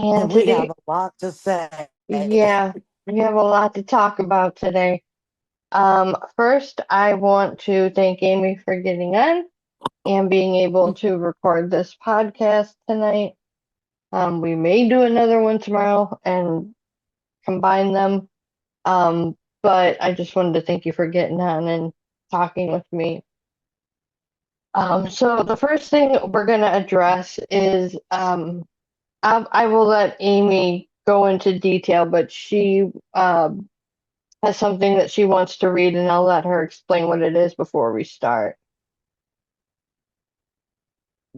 And We have today, a lot to say. yeah, we have a lot to talk about today. First, I want to thank Amy for getting on and being able to record this podcast tonight. We may do another one tomorrow and combine them. But I just wanted to thank you for getting on and talking with me. So the first thing we're going to address is I will let Amy go into detail, but she has something that she wants to read, and I'll let her explain what it is before we start.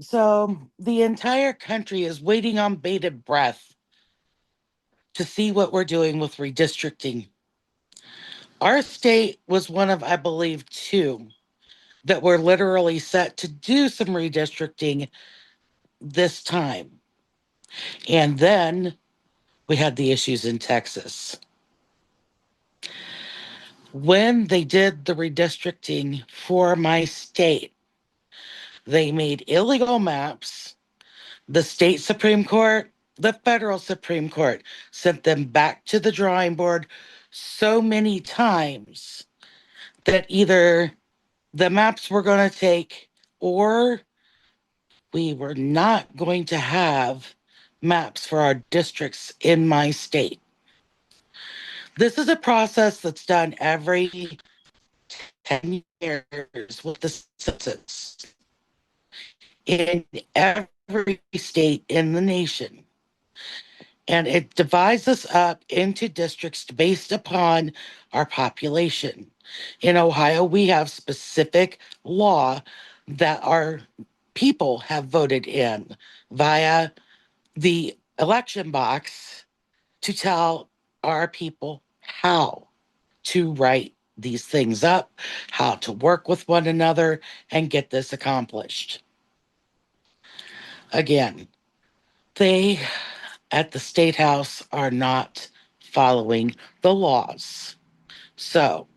So, the entire country is waiting on bated breath to see what we're doing with redistricting. Our state was one of, I believe, two that were literally set to do some redistricting this time. And then we had the issues in Texas. When they did the redistricting for my state, they made illegal maps. The state Supreme Court, the federal Supreme Court sent them back to the drawing board so many times that either the maps were going to take or we were not going to have maps for our districts in my state. This is a process that's done every 10 years with the census in every state in the nation. And it divides us up into districts based upon our population. In Ohio, we have specific law that our people have voted in via the election box to tell our people how to write these things up, how to work with one another, and get this accomplished. Again, they at the State House are not following the laws. So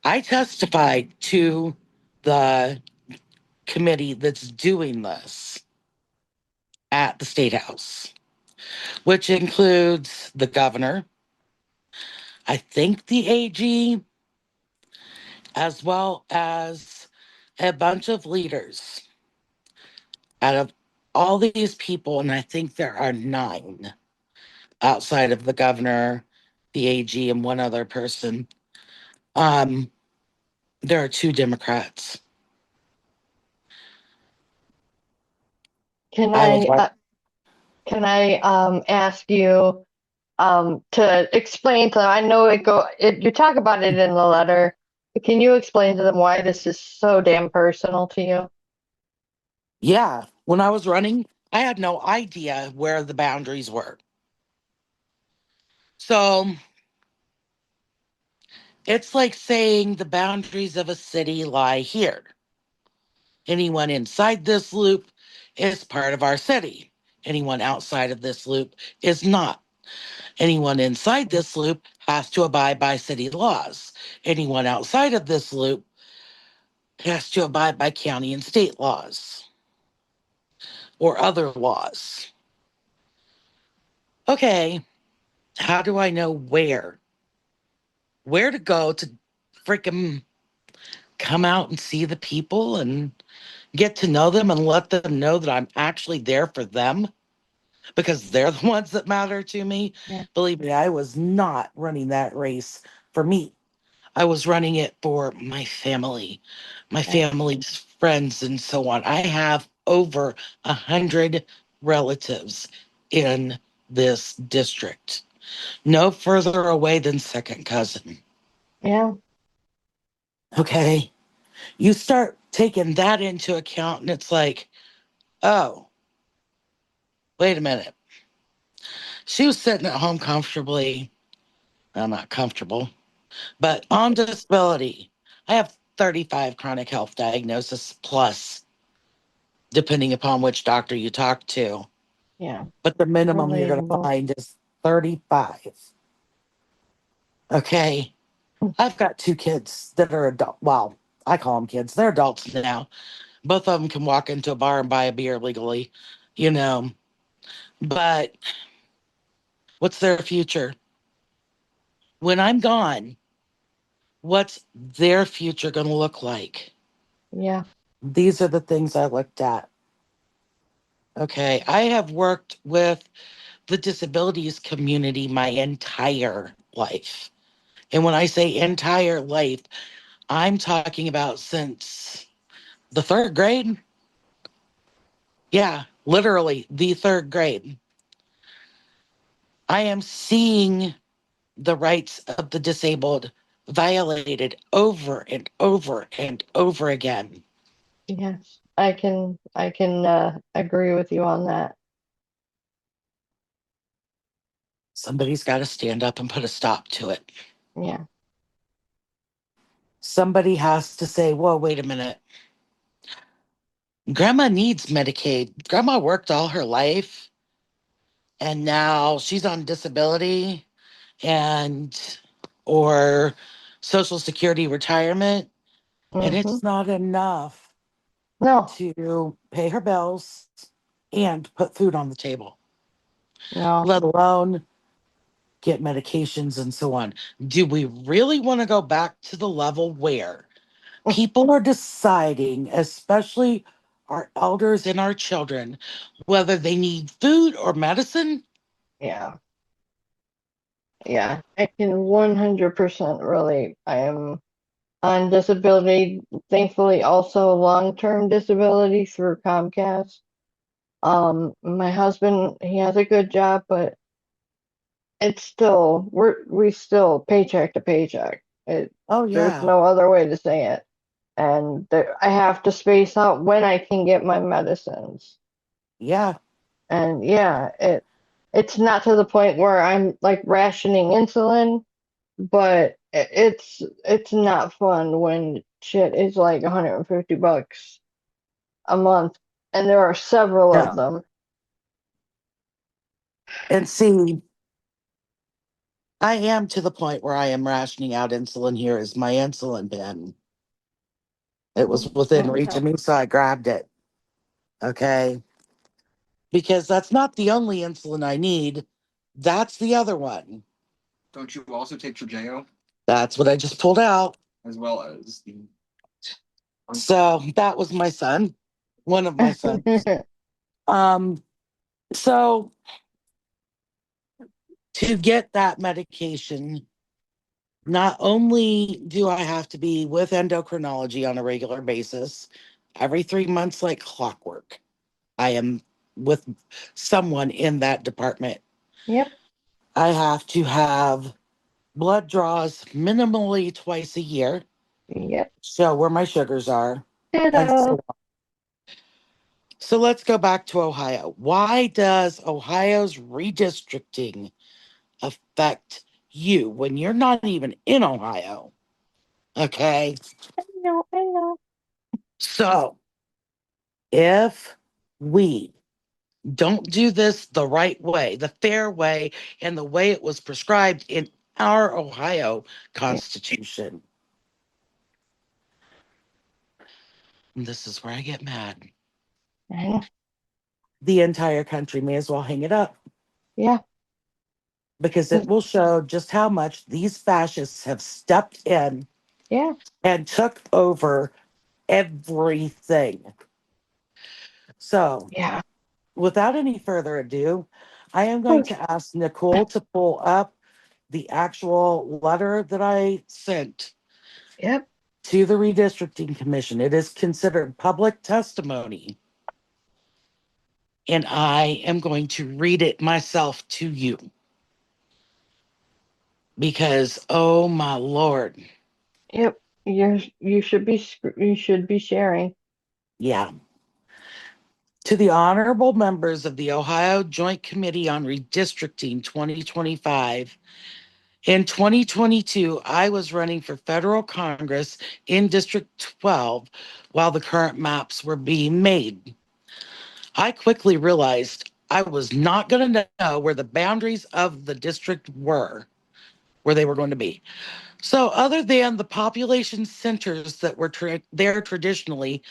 I testified to the committee that's doing this at the State House, which includes the governor, I think the AG, as well as a bunch of leaders. Out of all these people, and I think there are nine outside of the governor, the AG, and one other person, um, there are two Democrats. Can I would I like, uh, can I ask you to explain to them? I know you talk about it in the letter, but can you explain to them why this is so damn personal to you? yeah, when I was running, I had no idea where the boundaries were. So it's like saying the boundaries of a city lie here. Anyone inside this loop is part of our city. Anyone outside of this loop is not. Anyone inside this loop has to abide by city laws. Anyone outside of this loop has to abide by county and state laws or other laws. Okay, how do I know where to go to freaking come out and see the people and get to know them and let them know that I'm actually there for them because they're the ones that matter to me? Yeah. Believe me, I was not running that race for me. I was running it for my Right. family's friends, and so on. I have over 100 relatives in this district, no further away than second cousin. Yeah. Okay. You start taking that into account, and it's like, oh, wait a minute. She was sitting at home comfortably. I'm not comfortable, but on disability. I have 35 chronic health diagnoses plus, depending upon which doctor you talk to. Yeah. But the minimum you're going to Relatable. find is 35. Okay. I've got two kids that are adult. Well, I call them kids. They're adults now. Both of them can walk into a bar and buy a beer legally, you know. But What's their future? When I'm gone, what's their future going to look like? Yeah. These are the things I looked at. Okay. I have worked with the disabilities community my entire life. And when I say entire life, I'm talking about since the third grade. Yeah, literally the third grade. I am seeing the rights of the disabled violated over and over and over again. Yes. I can agree with you on that. Somebody's got to stand up and put a stop to it. Yeah. Somebody has to say, whoa, wait a minute. Grandma needs Medicaid. Grandma worked all her life and now she's on disability and or social security retirement, and Mm-hmm. it's not enough No. to pay her bills and put food on the table, No. let alone get medications and so on. Do we really want to go back to the level where people are deciding, especially our elders and our children, whether they need food or medicine? Yeah. Yeah. I can 100% relate. I am on disability, thankfully also long-term disability through Comcast. My husband, he has a good job, but it's still we still paycheck to paycheck. Oh, There's yeah. no other way to say it. And I have to space out when I can get my medicines. Yeah. And yeah, it's not to the point where I'm like rationing insulin, but it's not fun when shit is like $150 a month, and there are several of No. them. And see, I am to the point where I am rationing out insulin. Here is my insulin pen. It was within reach of me, so I grabbed it. Okay. Because that's not the only insulin I need. That's the other one. Don't you also take Trajeo That's what I just pulled out. as well as the? So that was my son, one of my sons. Um, so to get that medication, not only do I have to be with endocrinology on a regular basis, every 3 months, like clockwork, I am with someone in that department. Yep, I have to have blood draws minimally twice a year, yep. show where my sugars are. And Ditto. so let's go back to Ohio. Why does Ohio's redistricting affect you when you're not even in Ohio? Okay. I know, I know. So if we don't do this the right way, the fair way, and the way it was prescribed in our Ohio Yeah, Constitution, and this is where I get mad, I know. the entire country may as well hang it up Yeah, because it will show just how much these fascists have stepped in yeah. and took over everything. So, Yeah. without any further ado, I am going Okay. to ask Nicole to pull up the actual letter that I sent Yep. to the redistricting commission. It is considered public testimony, and I am going to read it myself to you because, oh my Lord. Yep. You should be sharing. Yeah. To the honorable members of the Ohio Joint Committee on Redistricting 2025, in 2022, I was running for federal Congress in District 12 while the current maps were being made. I quickly realized I was not going to know where the boundaries of the district were, where they were going to be. So, other than the population centers that were there traditionally,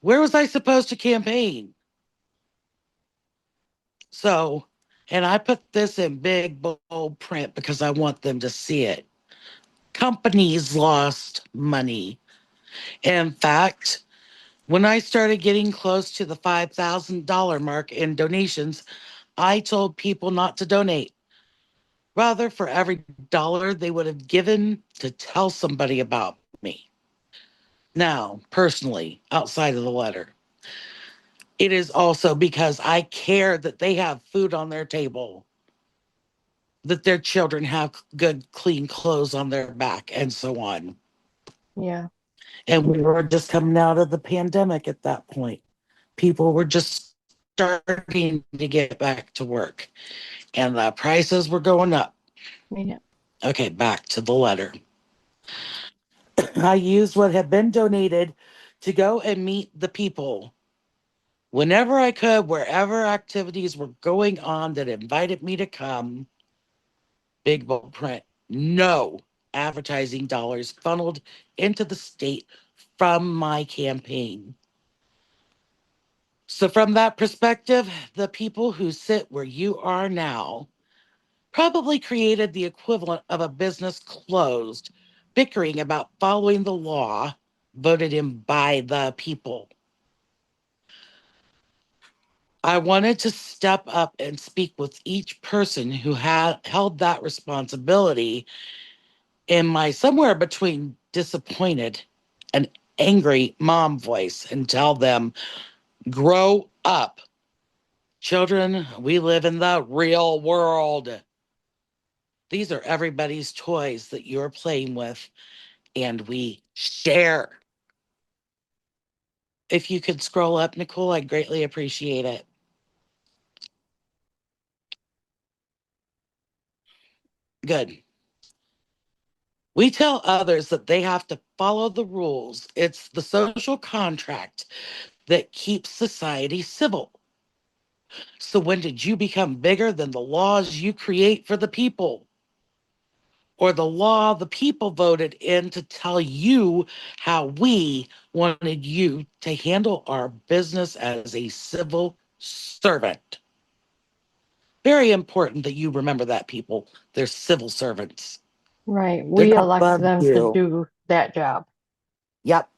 where was I supposed to campaign? So, And I put this in big, bold print because I want them to see it. Companies lost money. In fact, when I started getting close to the $5,000 mark in donations, I told people not to donate. Rather, for every dollar they would have given to tell somebody about me. Now, personally, outside of the letter, it is also because I care that they have food on their table, that their children have good, clean clothes on their back, and so on. Yeah. And we were just coming out of the pandemic at that point. People were just starting to get back to work, and the prices were going up. Yeah. Okay, back to the letter. I used what had been donated to go and meet the people whenever I could, wherever activities were going on that invited me to come. Big bold print. No advertising dollars funneled into the state from my campaign. So, from that perspective, the people who sit where you are now probably created the equivalent of a business closed, bickering about following the law voted in by the people. I wanted to step up and speak with each person who had held that responsibility in my somewhere between disappointed and angry mom voice and tell them, grow up. Children, we live in the real world. These are everybody's toys that you're playing with, and we share. If you could scroll up, Nicole, I'd greatly appreciate it. Good. We tell others that they have to follow the rules. It's the social contract that keeps society civil. So when did you become bigger than the laws you create for the people? Or the law the people voted in to tell you how we wanted you to handle our business as a civil servant? Very important that you remember that, people. They're civil servants. Right. They're We not elect above them to you. do that job. Yep.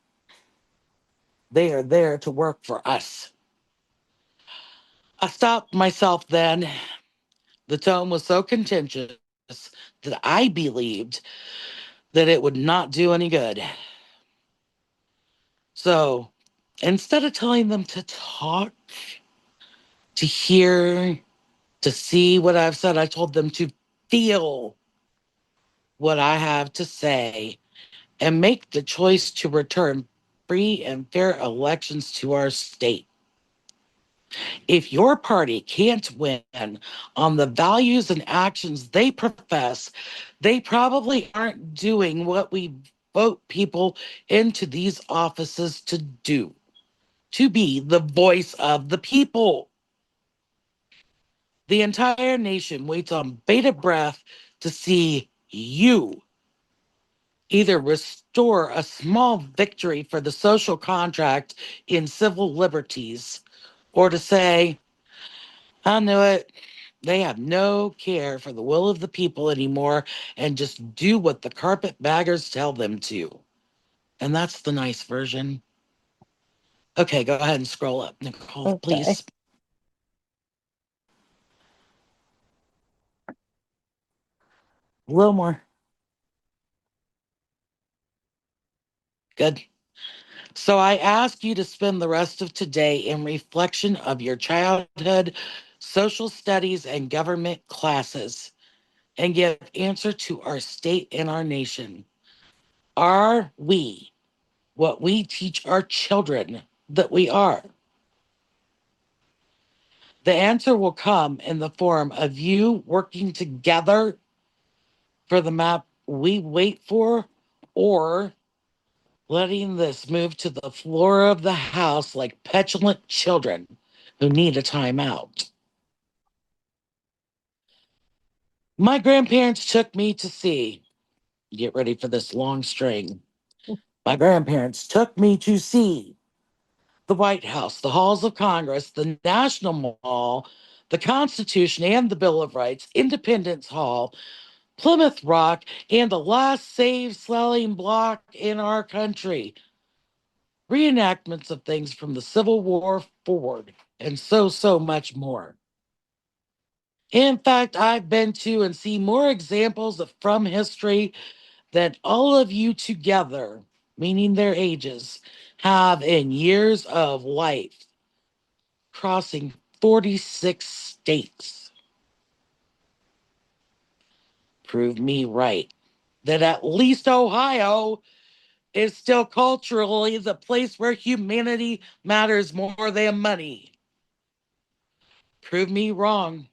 They are there to work for us. I stopped myself then. The tone was so contentious that I believed that it would not do any good. So instead of telling them to talk, to hear, to see what I've said, I told them to feel what I have to say and make the choice to return free and fair elections to our state. If your party can't win on the values and actions they profess, they probably aren't doing what we vote people into these offices to do, to be the voice of the people. The entire nation waits on bated breath to see you either restore a small victory for the social contract in civil liberties or to say, I knew it. They have no care for the will of the people anymore and just do what the carpetbaggers tell them to. And that's the nice version. Okay, go ahead and scroll up, Nicole, Okay. please. A little more. Good. So I ask you to spend the rest of today in reflection of your childhood, social studies, and government classes and give answer to our state and our nation. Are we what we teach our children that we are? The answer will come in the form of you working together for the map we wait for, or letting this move to the floor of the house like petulant children who need a timeout. My grandparents took me to see, get ready for this long string. My grandparents took me to see the White House, the halls of Congress, the National Mall, the Constitution and the Bill of Rights, Independence Hall, Plymouth Rock, and the last slave-selling block in our country. Reenactments of things from the Civil War forward, and so much more. In fact, I've been to and seen more examples of from history than all of you together, meaning their ages, have in years of life, crossing 46 states. Prove me right that at least Ohio is still culturally the place where humanity matters more than money. Prove me wrong,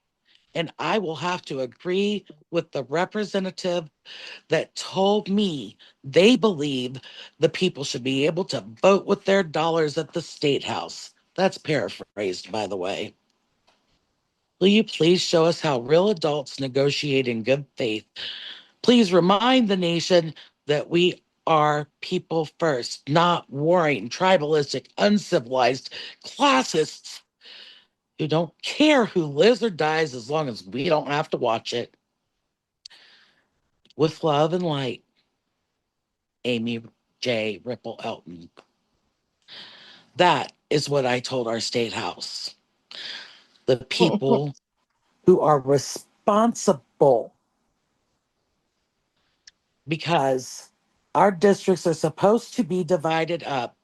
and I will have to agree with the representative that told me they believe the people should be able to vote with their dollars at the state house. That's paraphrased, by the way. Will you please show us how real adults negotiate in good faith? Please remind the nation that we are people first, not warring, tribalistic, uncivilized classists who don't care who lives or dies as long as we don't have to watch it. With love and light, Amy J. Ripple Elton. That is what I told our state house. The people who are responsible, because our districts are supposed to be divided up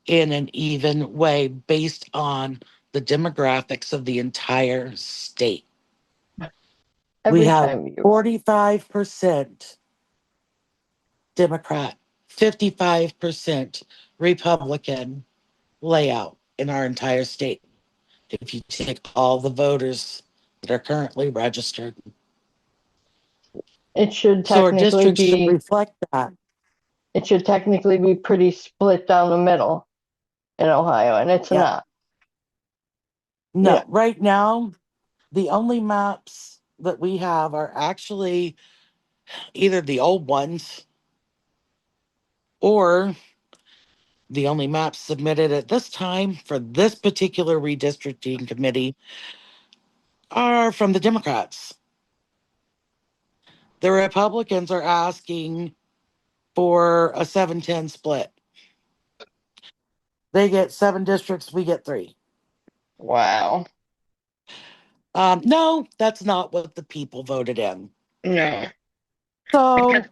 in an even way based on the demographics of the entire state. We Every have time you 45% Democrat, 55% Republican layout in our entire state. If you take all the voters that are currently registered. it should So our technically districts should be reflect that. it should technically be pretty split down the middle in Ohio, and it's Yeah. not. Yeah. No, right now, the only maps that we have are actually either the old ones or the only maps submitted at this time for this particular redistricting committee are from the Democrats. The Republicans are asking for a 7-10 split. They get 7 districts, we get 3. Wow. No, that's not what the people voted in. No. I So guess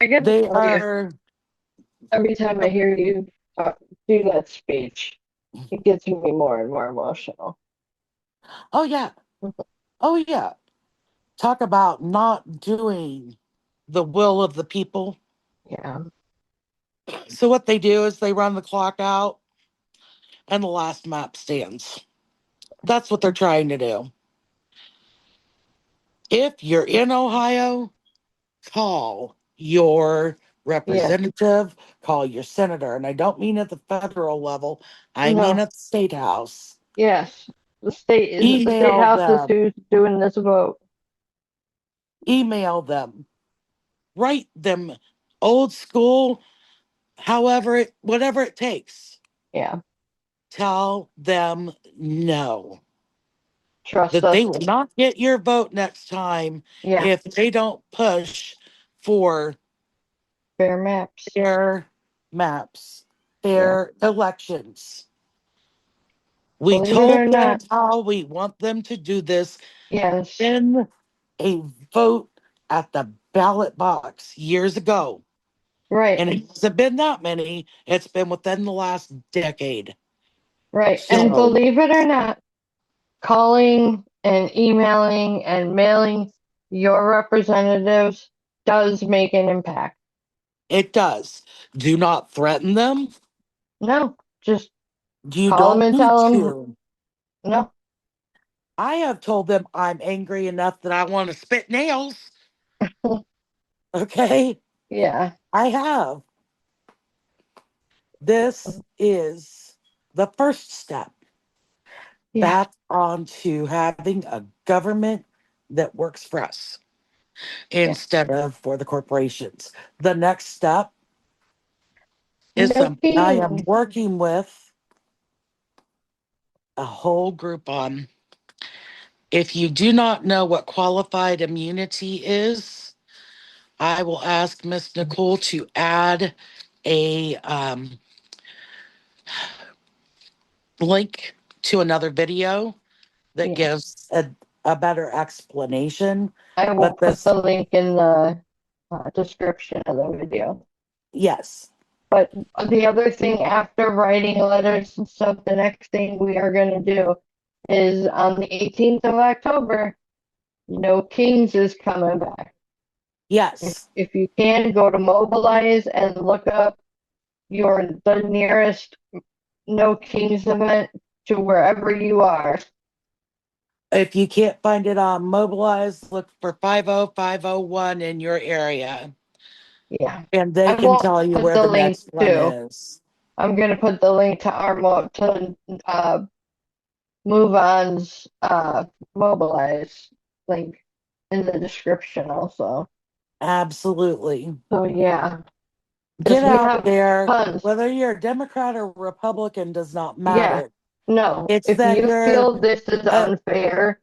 I gotta they tell you, are, every time I hear you do that speech, it gets me more and more emotional. oh yeah, oh yeah. Talk about not doing the will of the people. Yeah. So what they do is they run the clock out and the last map stands. That's what they're trying to do. If you're in Ohio, call your Yeah. representative, call your senator. And I don't mean at the federal level, I mean No. at the state house. Yes. The state Email house is them, who's doing this vote. email them, write them old school, however whatever it takes. Yeah. Tell them no. Trust That they us. will not get your vote next time Yeah. if they don't push for Fair maps. fair maps, Yeah. fair elections. We Believe it or told them not. how we want them to do this Yes. in a vote at the ballot box years ago. Right. And it hasn't been that many, it's been within the last decade. Right. And So believe it or not, calling and emailing and mailing your representatives does make an impact. it does. Do not threaten them. No, just You call them don't and need tell them to. no. I have told them I'm angry enough that I want to spit nails. Okay. Yeah. I have. This is the first step Yeah. back onto having a government that works for us Yeah. instead of for the corporations. The next step is No something I am kidding. working with a whole group on. If you do not know what qualified immunity is, I will ask Miss Nicole to add a link to another video that Yeah, gives a better explanation. I will But put the this, link in the description of the video. yes, But the other thing after writing letters and stuff, the next thing we are going to do is on the 18th of October, No Kings is coming back. yes. If you can, go to Mobilize and look up the nearest No Kings event to wherever you are. If you can't find it on Mobilize, look for 50501 in your area, Yeah. and they I can won't tell you put where the the link next one to. is. I'm gonna put the link to uh Move On's Mobilize link in the description also. Absolutely. So yeah, because Get we out have there. tons. Whether you're a Democrat or Republican does not Yeah. matter. No, It's if that you you're, feel this is uh, unfair,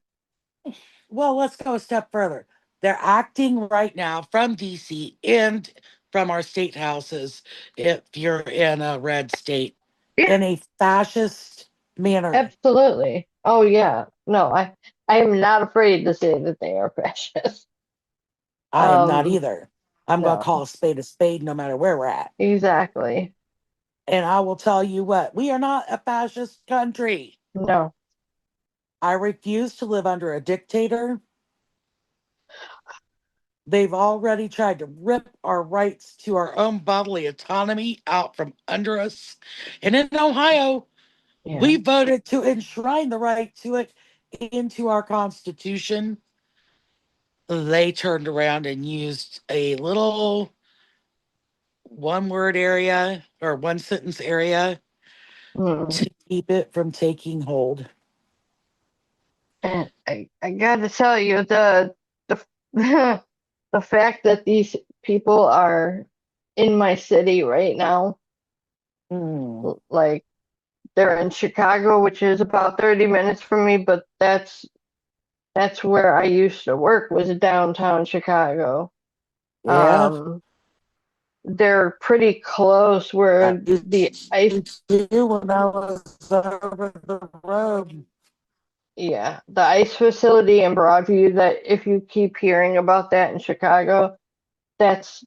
well, let's go a step further. They're acting right now from DC and from our state houses, if you're in a red state, yeah, in a fascist manner. absolutely. Oh yeah. No, I am not afraid to say that they are fascist. I am not Um, either. I'm going to no, call a spade no matter where we're at. exactly. And I will tell you what, we are not a fascist country. No. I refuse to live under a dictator. They've already tried to rip our rights to our own bodily autonomy out from under us. And in Ohio, Yeah. we voted to enshrine the right to it into our Constitution. They turned around and used a little one word area or one sentence area Mm. to keep it from taking hold. And I gotta tell you, the the fact that these people are in my city right now, Mm, like they're in Chicago, which is about 30 minutes from me, but that's where I used to work, was downtown Chicago. yeah, Um, they're pretty close I where the used ice, to do when I was over the road. yeah, the ice facility in Broadview, that if you keep hearing about that in Chicago, that's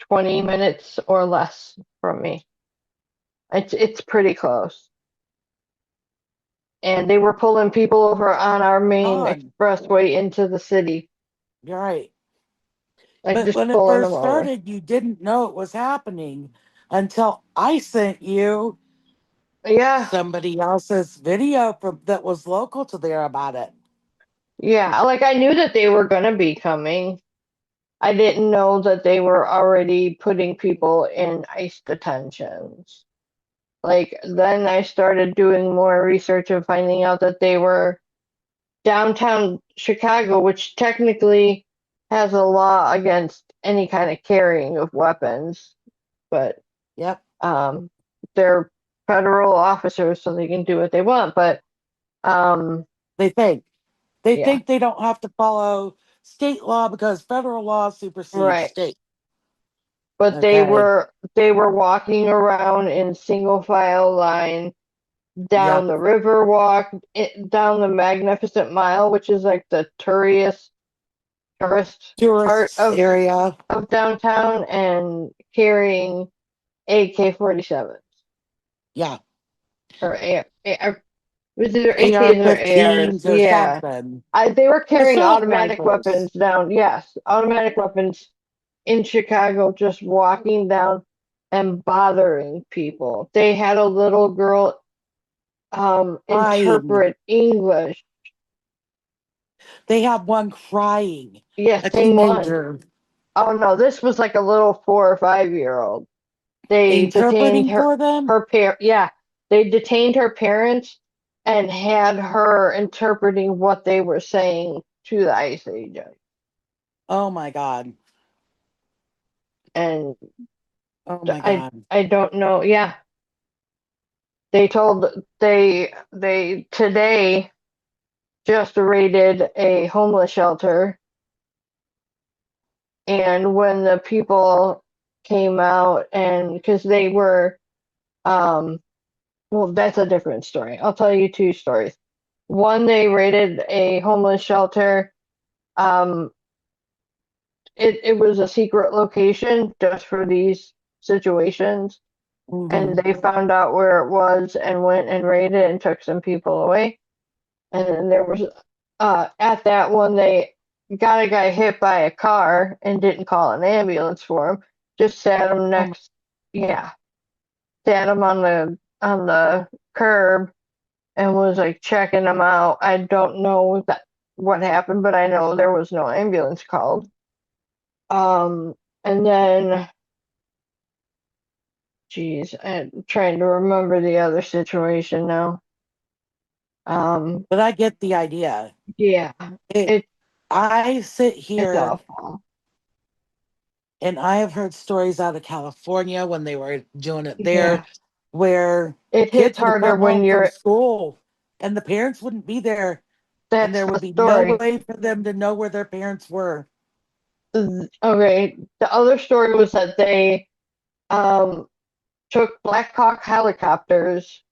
20 minutes or less from me. It's pretty close. And they were pulling people over on our main On, expressway into the city, you're right. like But just when it pulling them first over. started, you didn't know it was happening until I sent you Yeah, somebody else's video from that was local to there about it. yeah. Like I knew that they were gonna be coming. I didn't know that they were already putting people in ICE detentions. Like then I started doing more research and finding out that they were downtown Chicago, which technically has a law against any kind of carrying of weapons, but Yep. um, they're federal officers, so they can do what they want. But um, They think. They yeah, think they don't have to follow state law because federal law supersedes right. state. But Okay. they were walking around in single file line down Yep. the river walk, down the Magnificent Mile, which is like the tourist part Tourists area. of downtown, and carrying AK-47s Yeah. or was either AKs or ARs. AR-15s or Yeah, something. they were carrying Assault automatic rifles. weapons down. Yes, automatic weapons in Chicago, just walking down and bothering people. They had a little girl Crying. interpret English. They have one crying. Yeah, A same one. teenager Oh no, this was like a little 4 or 5 year old. They detained interpreting for them. yeah, they detained her parents and had her interpreting what they were saying to the ICE agent. Oh my God. And Oh my I God. I don't know. Yeah, they told they today just raided a homeless shelter, and when the people came out, and because they were, um, well, that's a different story. I'll tell you two stories. One, they raided a homeless shelter. Um, it was a secret location just for these situations, and Hmm. they found out where it was and went and raided and took some people away. And then there was at that one they got a guy hit by a car and didn't call an ambulance for him. Just sat him Oh my, next, yeah, sat him on the curb and was like checking him out. I don't know what happened, but I know there was no ambulance called. And then, geez, I'm trying to remember the other situation now. Um, but I get the idea. yeah, It, it I sit it's here awful. and I have heard stories out of California when they were doing it there Yeah, where it hits kids would harder come when home from you're. school and the parents wouldn't be there and That's there the would be no story. way for them to know where their parents were. Okay, the other story was that they um took Black Hawk helicopters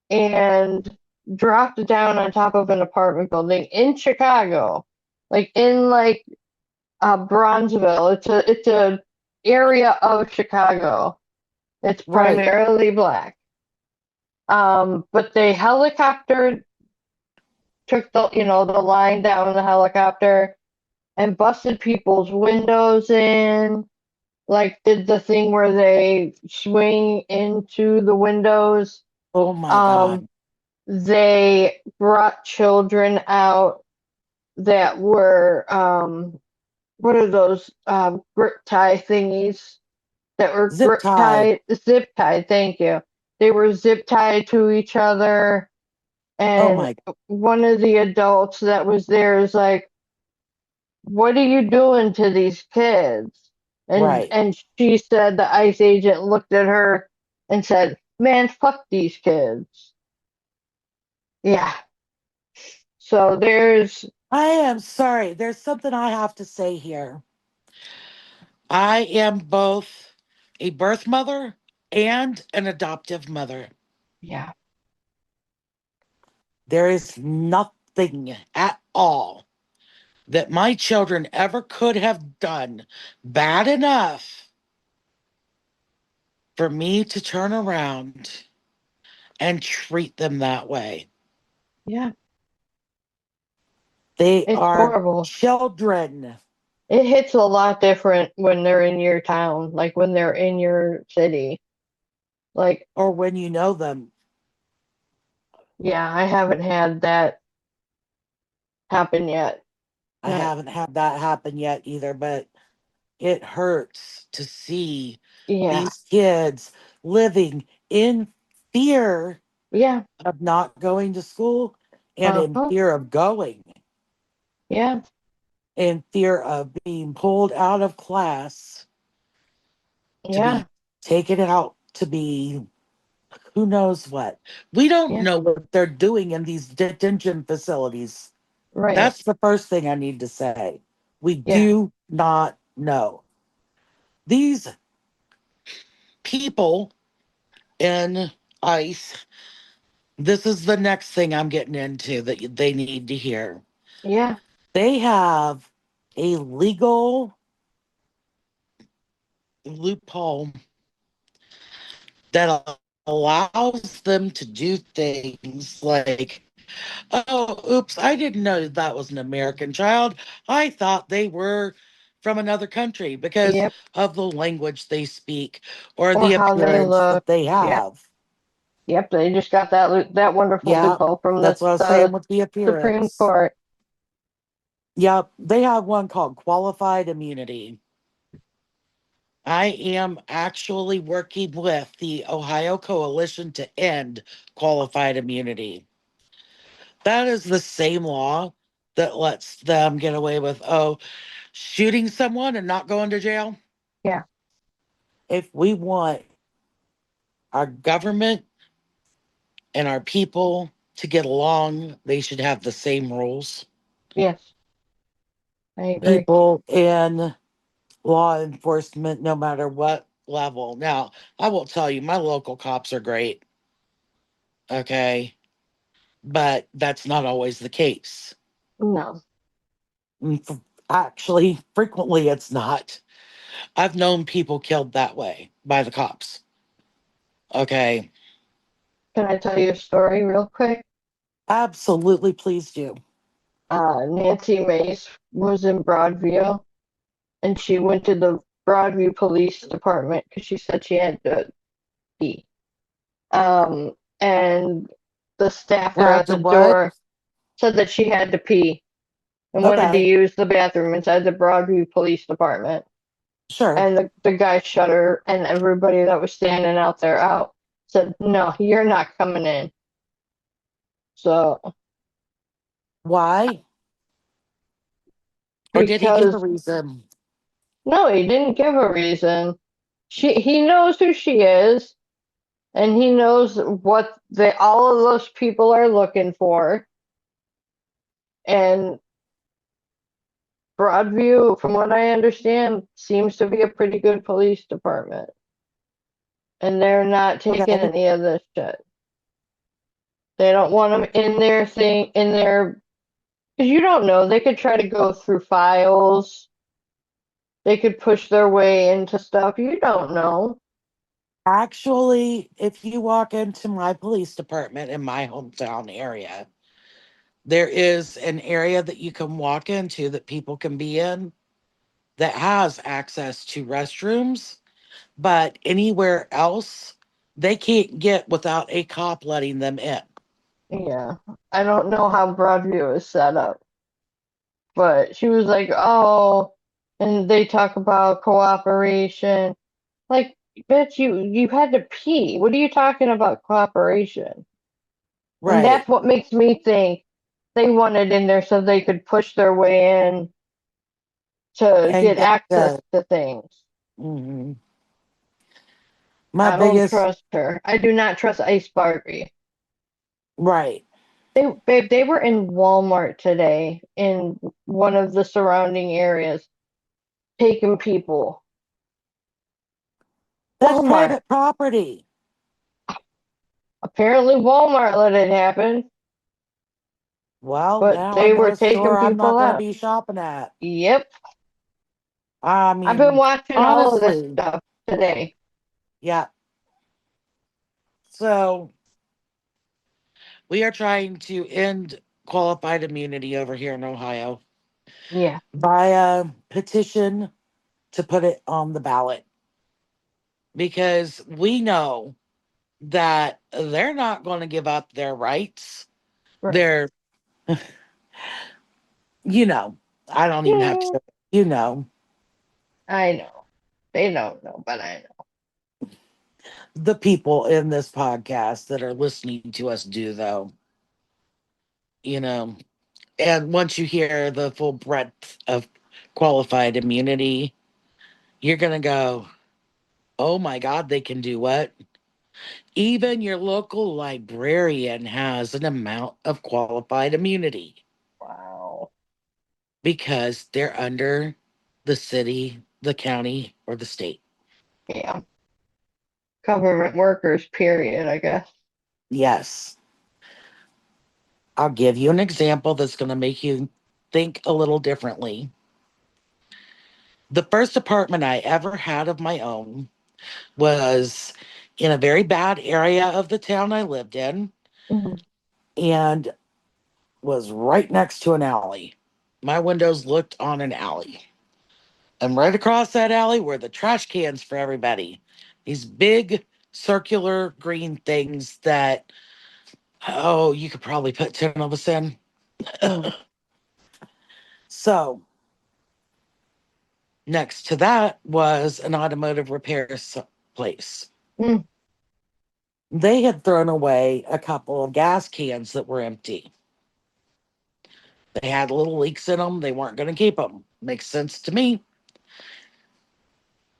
and dropped down on top of an apartment building in Chicago, like in Bronzeville. It's a area of Chicago. It's Right. primarily black. But they helicoptered, took the line down the helicopter and busted people's windows in, like did the thing where they swing into the windows. Oh my Um, God. they brought children out that were what are those grip tie thingies that were Zip tie. zip tied, thank you. They were zip tied to each other, Oh and my, one of the adults that was there is like, what are you doing to these kids? And right. and she said the ICE agent looked at her and said, man, fuck these kids. Yeah. So there's, I am sorry. There's something I have to say here. I am both a birth mother and an adoptive mother. yeah, There is nothing at all that my children ever could have done bad enough for me to turn around and treat them that way. yeah, They it's are horrible. children, It hits a lot different when they're in your town, like when they're in your city. Like, or when you know them. yeah, I haven't had that happen yet. I Not, haven't had that happen yet either, but it hurts to see yeah, these kids living in fear yeah, of not going to school and in uh-huh, fear of going, yeah, in fear of being pulled out of class to yeah, be taken out to be who knows what. We don't yeah, know what they're doing in these detention facilities. right, That's the first thing I need to say. We yeah, do not know. These people in ICE, this is the next thing I'm getting into that they need to hear. yeah, They have a legal loophole that allows them to do things like, oh, oops, I didn't know that was an American child. I thought they were from another country because yep. of the language they speak or Or the how they appearance look. that they Yep, have. yep. They just got that wonderful Yeah, loophole from that's what I was saying the with the Supreme appearance. Court. Yep, they have one called qualified immunity. I am actually working with the Ohio Coalition to end qualified immunity. That is the same law that lets them get away with, oh, shooting someone and not going to jail. Yeah, If we want our government and our people to get along, they should have the same rules. Yes, I agree. People in law enforcement, no matter what level. Now, I will tell you, my local cops are great, okay? But that's not always the case. No. Mm, Actually, frequently it's not. I've known people killed that way by the cops, okay? Can I tell you a story real quick? Absolutely, please do. Nancy Mace was in Broadview, and she went to the Broadview Police Department because she said she had to pee. And the staffer Had at to the what? door said that she had to pee and wanted to Okay, use the bathroom inside the Broadview Police Department. sure. And the guy shut her and everybody that was standing out there out. Said, no, you're not coming in. So, Why? Or did he give a because reason? no, he didn't give a reason. He knows who she is, and he knows what all of those people are looking for. And Broadview, from what I understand, seems to be a pretty good police department. And they're not taking Okay. any of this shit. They don't want them in their thing, in their, because you don't know. They could try to go through files. They could push their way into stuff. You don't know. Actually, if you walk into my police department in my hometown area, there is an area that you can walk into that people can be in that has access to restrooms, but anywhere else, they can't get without a cop letting them in. Yeah. I don't know how Broadview is set up. But she was like, oh, and they talk about cooperation. Like, bitch, you had to pee. What are you talking about cooperation? And Right. that's what makes me think they wanted in there so they could push their way in to And get get access the, to things. mhm. My I don't biggest, trust her. I do not trust Ice Barbie. right. Babe, they were in Walmart today in one of the surrounding areas, taking people. That's Walmart. private property. Apparently Walmart let it happen, Well, but now I they know were a store taking I'm not people going to out. be shopping at. Yep. I I've been mean, watching all of this honestly, stuff today. yeah. So we are trying to end qualified immunity over here in Ohio Yeah, by a petition to put it on the ballot because we know that they're not going to give up their rights. right. They're, you know, I don't even have to Yeah, say, you know, I know. They don't know, but I know. the people in this podcast that are listening to us do, though, you know. And once you hear the full breadth of qualified immunity, you're going to go, oh my God, they can do what? Even your local librarian has an amount of qualified immunity Wow. because they're under the city, the county, or the state. Yeah. Government workers, period, I guess. Yes. I'll give you an example that's going to make you think a little differently. The first apartment I ever had of my own was in a very bad area of the town I lived in Hmm. and was right next to an alley. My windows looked on an alley. And right across that alley were the trash cans for everybody. These big circular green things that, oh, you could probably put 10 of us in. Mm. So, next to that was an automotive repair place. Mm. They had thrown away a couple of gas cans that were empty. They had little leaks in them. They weren't going to keep them. Makes sense to me.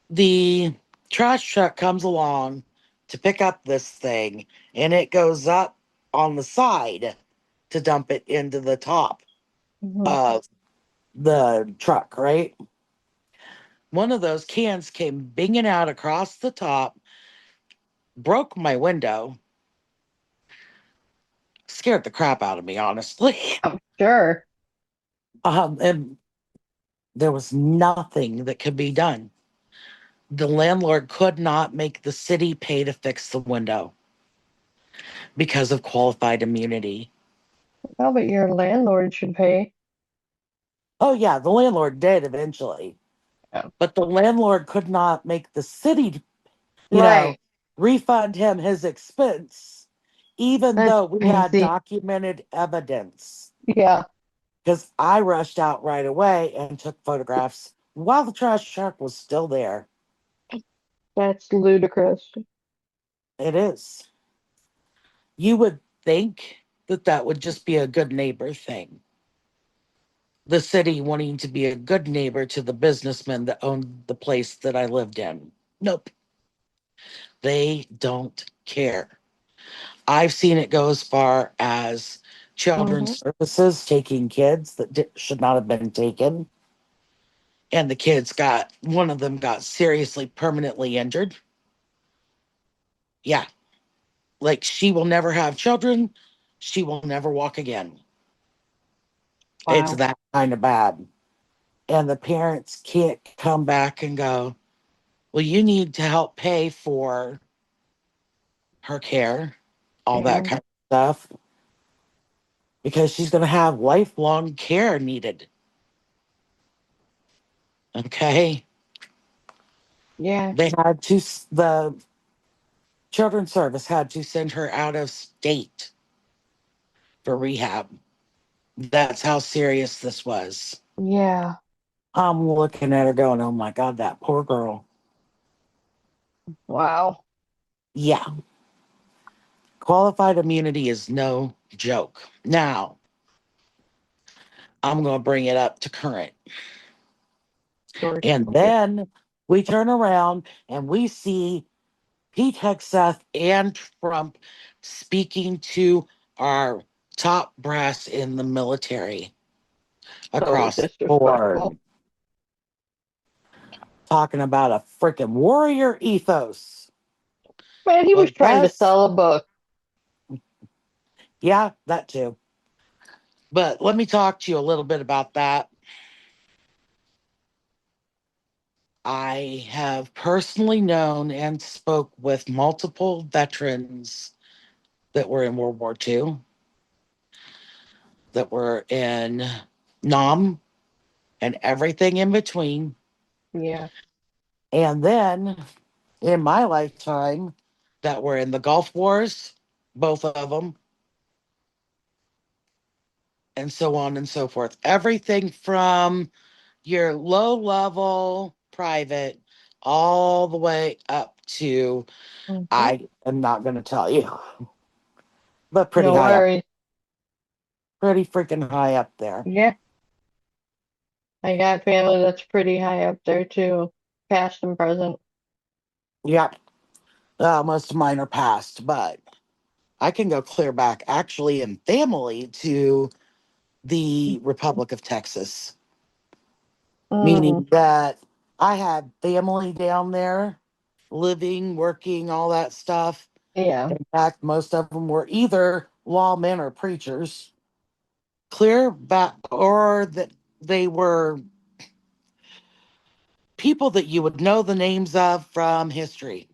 The trash truck comes along to pick up this thing, and it goes up. on the side to dump it into the top Mhm. of the truck, right? One of those cans came binging out across the top, broke my window, scared the crap out of me, honestly. I'm sure. And there was nothing that could be done. The landlord could not make the city pay to fix the window because of qualified immunity. Oh, but your landlord should pay. Oh, yeah, the landlord did eventually, Yeah. but the landlord could not make the city, you know, Right. refund him his expense, even That's though we had crazy. documented evidence. Yeah, Because I rushed out right away and took photographs while the trash truck was still there. that's ludicrous. It is. You would think that that would just be a good neighbor thing. The city wanting to be a good neighbor to the businessman that owned the place that I lived in. Nope, they don't care. I've seen it go as far as Hmm. children's services taking kids that should not have been taken. And the kids got, one of them got seriously permanently injured. Yeah, like she will never have children. She will never walk again. It's Wow. that kind of bad. And the parents can't come back and go, well, you need to help pay for her care, all that Yeah, kind of stuff, because she's going to have lifelong care needed. Okay. yeah. They had to, the children's service had to send her out of state for rehab. That's how serious this was. Yeah. I'm looking at her going, oh my God, that poor girl. Wow. Yeah. Qualified immunity is no joke. Now, I'm going to bring it up to current. Sure. And Yeah. then we turn around and we see Pete Hegseth and Trump speaking to our top brass in the military So across the disrespectful. board, talking about a freaking warrior ethos. Man, he was Well, trying to yes, sell a book. yeah, that too. But let me talk to you a little bit about that. I have personally known and spoke with multiple veterans that were in World War II, that were in Nam and everything in between. Yeah. And then in my lifetime, that were in the Gulf Wars, both of them, and so on and so forth. Everything from your low level private all the way up to, Hmm. I am not going to tell you, but pretty No high up, worries. pretty freaking high up there. Yeah. I got family that's pretty high up there too, past and present. Yep. Most of mine are past, but I can go clear back actually in family to the Republic of Texas, Mm, meaning that I had family down there living, working, all that stuff. yeah. In fact, most of them were either lawmen or preachers, clear back, or that they were people that you would know the names of from history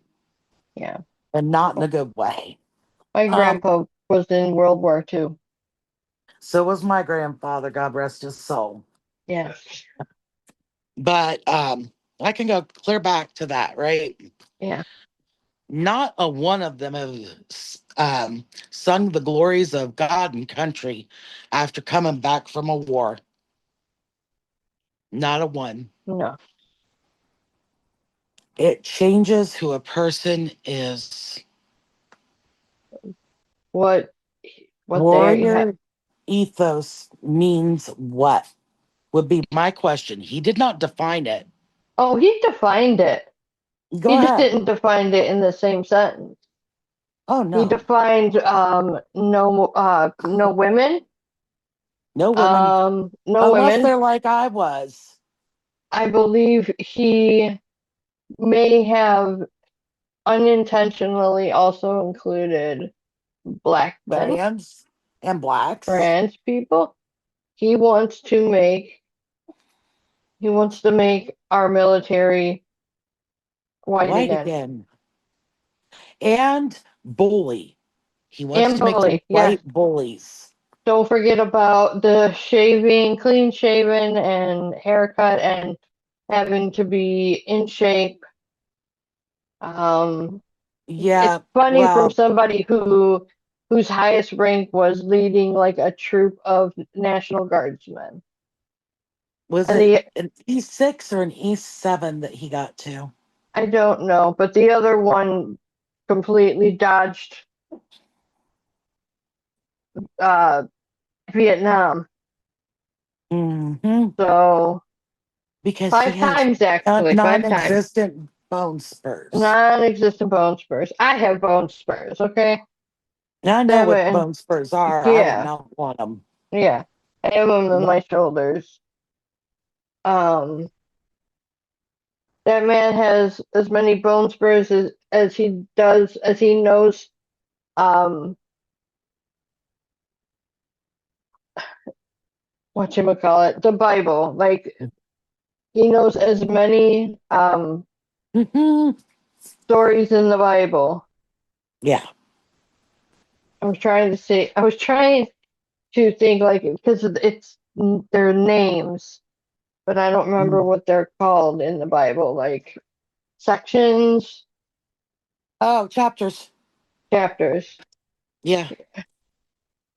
Yeah. and not in a good way. My Um, grandpa was in World War II. so was my grandfather, God rest his soul. Yeah. But I can go clear back to that, right? Yeah. Not a one of them have sung the glories of God and country after coming back from a war. Not a one. No. It changes who a person is. What what they have. Warrior ethos means what? Would be my question. He did not define it. Oh, he defined it. Go He just ahead. didn't define it in the same sentence. Oh He no. defined no women, No women no unless women. they're like I was. I believe he may have unintentionally also included black men, Trans and blacks. trans people. He wants to make he wants to make our military white White again. again. And bully. He wants And to make them bully, yes. white bullies. Don't forget about the shaving, clean shaven and haircut and having to be in shape. Um, it's Yeah, funny from well, somebody whose highest rank was leading like a troop of National Guardsmen. was And it the an E6 or an E7 that he got to? I don't know, but the other one completely dodged uh Vietnam. Hmm. So Because he five has times actually, five times. non-existent bone spurs. Non-existent bone spurs. I have bone spurs, okay? And I know That what man, bone spurs are. I would yeah, not want them. yeah. I have them in Yeah. my shoulders. Um, that man has as many bone spurs as he does as he knows. Um, whatchamacallit, the Bible. Like he knows as many Hmm. stories in the Bible. Yeah. I was trying to think like because it's their names, but I don't remember what they're called in the Bible, like sections, Oh, chapters. chapters. Yeah.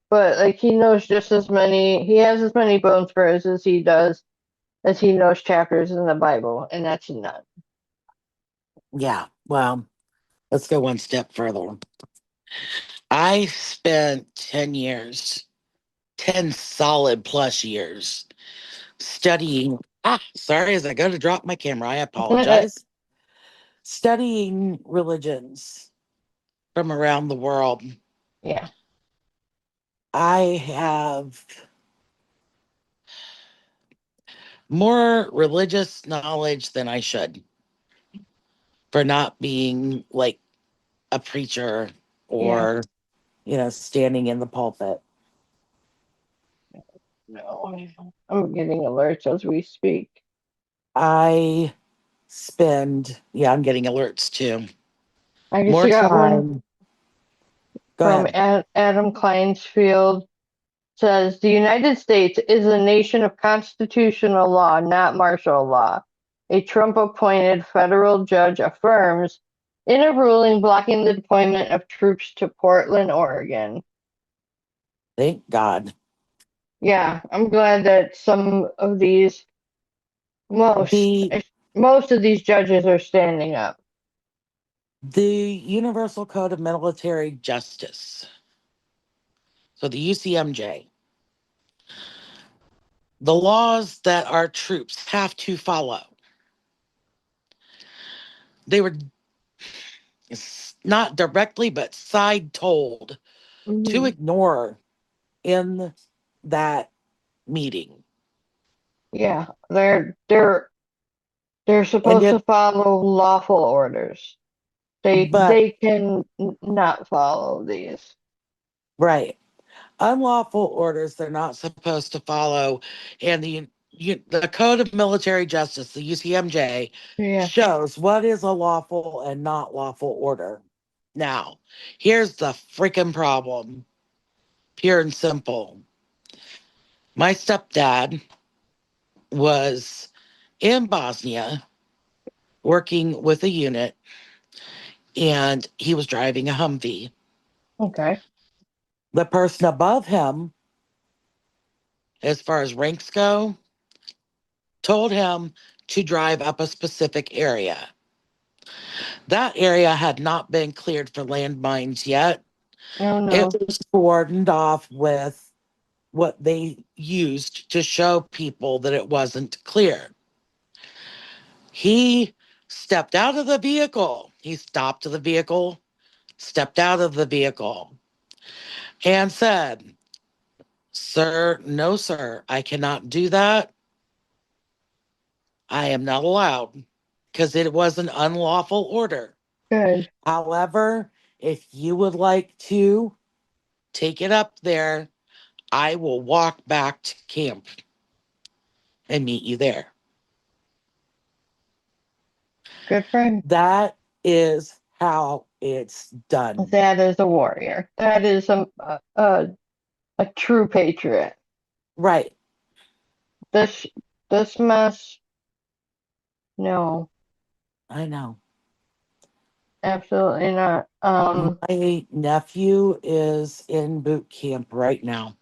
But like he knows just as many, he has as many bone spurs as he knows chapters in the Bible, and that's none. Yeah. Well, let's go one step further. I spent 10 years, 10 solid plus years studying. Sorry, as I go to drop my camera, I apologize. Studying religions from around the world. Yeah, I have more religious knowledge than I should for not being like a preacher yeah. or, standing in the pulpit. No, I'm getting alerts as we speak. I yeah, I'm getting alerts too. I just More got one time. Go from ahead. Adam Kleinsfield. Says the United States is a nation of constitutional law, not martial law. A Trump-appointed federal judge affirms in a ruling blocking the deployment of troops to Portland, Oregon. Thank God. Yeah, I'm glad that some of these most The most of these judges are standing up. the Universal Code of Military Justice, so the UCMJ, the laws that our troops have to follow, they were not directly but side told to Mhm. ignore in that meeting. Yeah, they're And supposed to it, follow lawful orders. but They can not follow these. right, unlawful orders they're not supposed to follow. And the Code of Military Justice, the UCMJ, Yeah. shows what is a lawful and not lawful order. Now, here's the freaking problem, pure and simple. My stepdad was in Bosnia working with a unit, and he was driving a Humvee. Okay. The person above him, as far as ranks go, told him to drive up a specific area. That area had not been cleared for landmines yet. Oh It no. was cordoned off with what they used to show people that it wasn't clear. He stepped out of the vehicle. He stopped the vehicle, stepped out of the vehicle and said, "Sir, no, sir, I cannot do that. I am not allowed," because it was an unlawful order. Good. However, if you would like to take it up there, I will walk back to camp and meet you there. Good for him. That is how it's done. That is a warrior. That is a true patriot. Right. This this mess, no, I know. absolutely not. My nephew is in boot camp right now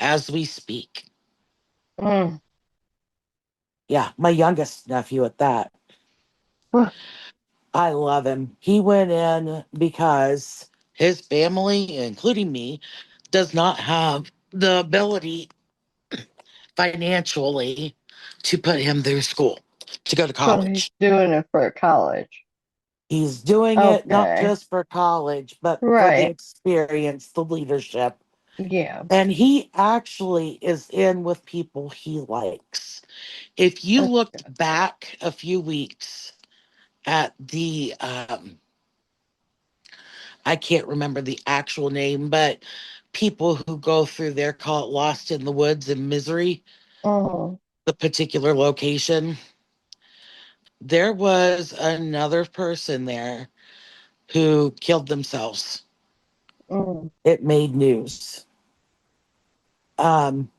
as we speak. Mm, Yeah, my youngest nephew at that. I love him. He went in because his family, including me, does not have the ability financially to put him through school, to go to so he's college. doing it for college. He's doing it not Okay. just for college, but for the Right. experience, the leadership. Yeah. And he actually is in with people he likes. If you That's looked good. back a few weeks at the, I can't remember the actual name, but people who go through there call it Lost in the Woods and Misery, Mm, the particular location. There was another person there who killed themselves. mm, It made news. Um,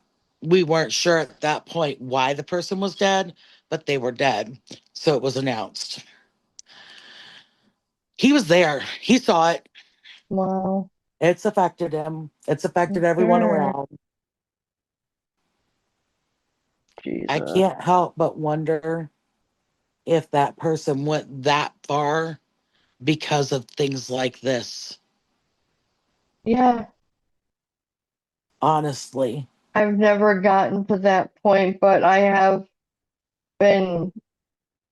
we weren't sure at that point why the person was dead, but they were dead. So it was announced. He was there. He saw it. wow. It's affected him. It's affected everyone Sure. around. I Jesus. can't help but wonder if that person went that far because of things like this. Yeah, Honestly. I've never gotten to that point, but I have been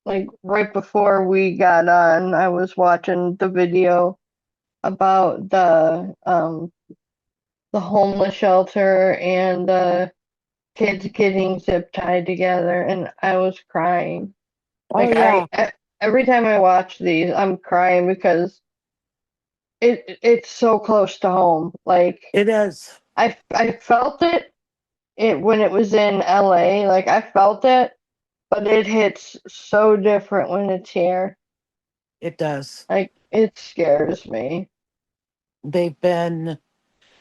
like right before we got on, I was watching the video about the homeless shelter and the kids getting zip tied together, and I was crying. Oh, Like yeah, every time I watch these, I'm crying because it's so close to home. Like it is. I felt it when it was in LA. Like I felt it, but it hits so different when it's here. It does. Like it scares me. They've been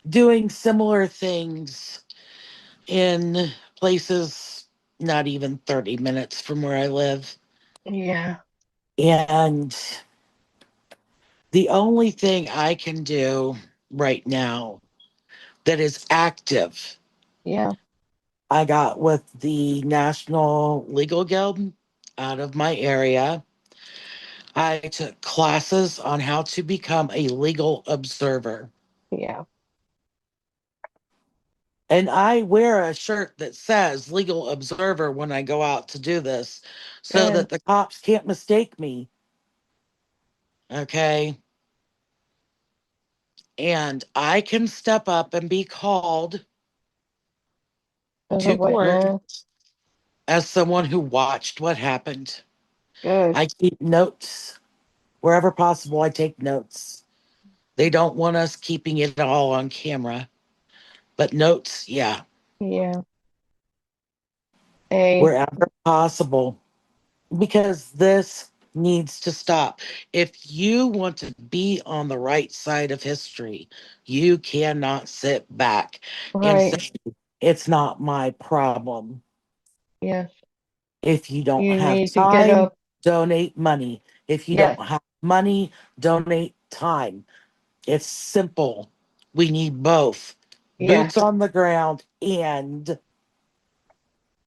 doing similar things in places not even 30 minutes from where I live. Yeah, And the only thing I can do right now that is active, yeah, I got with the National Legal Guild out of my area. I took classes on how to become a legal observer. yeah. And I wear a shirt that says legal observer when I go out to do this so Good. that the cops can't mistake me. Okay. And I can step up and be called As a to court witness. as someone who watched what happened. Good. I keep notes wherever possible. I take notes. They don't want us keeping it all on camera, but notes, yeah, Yeah. Hey, wherever possible, because this needs to stop. If you want to be on the right side of history, you cannot sit back and right. say, it's not my problem. Yes. If you don't You have need to get time, up. donate money. If you don't Yes. have money, donate time. It's simple. We need both Yeah. boots on the ground and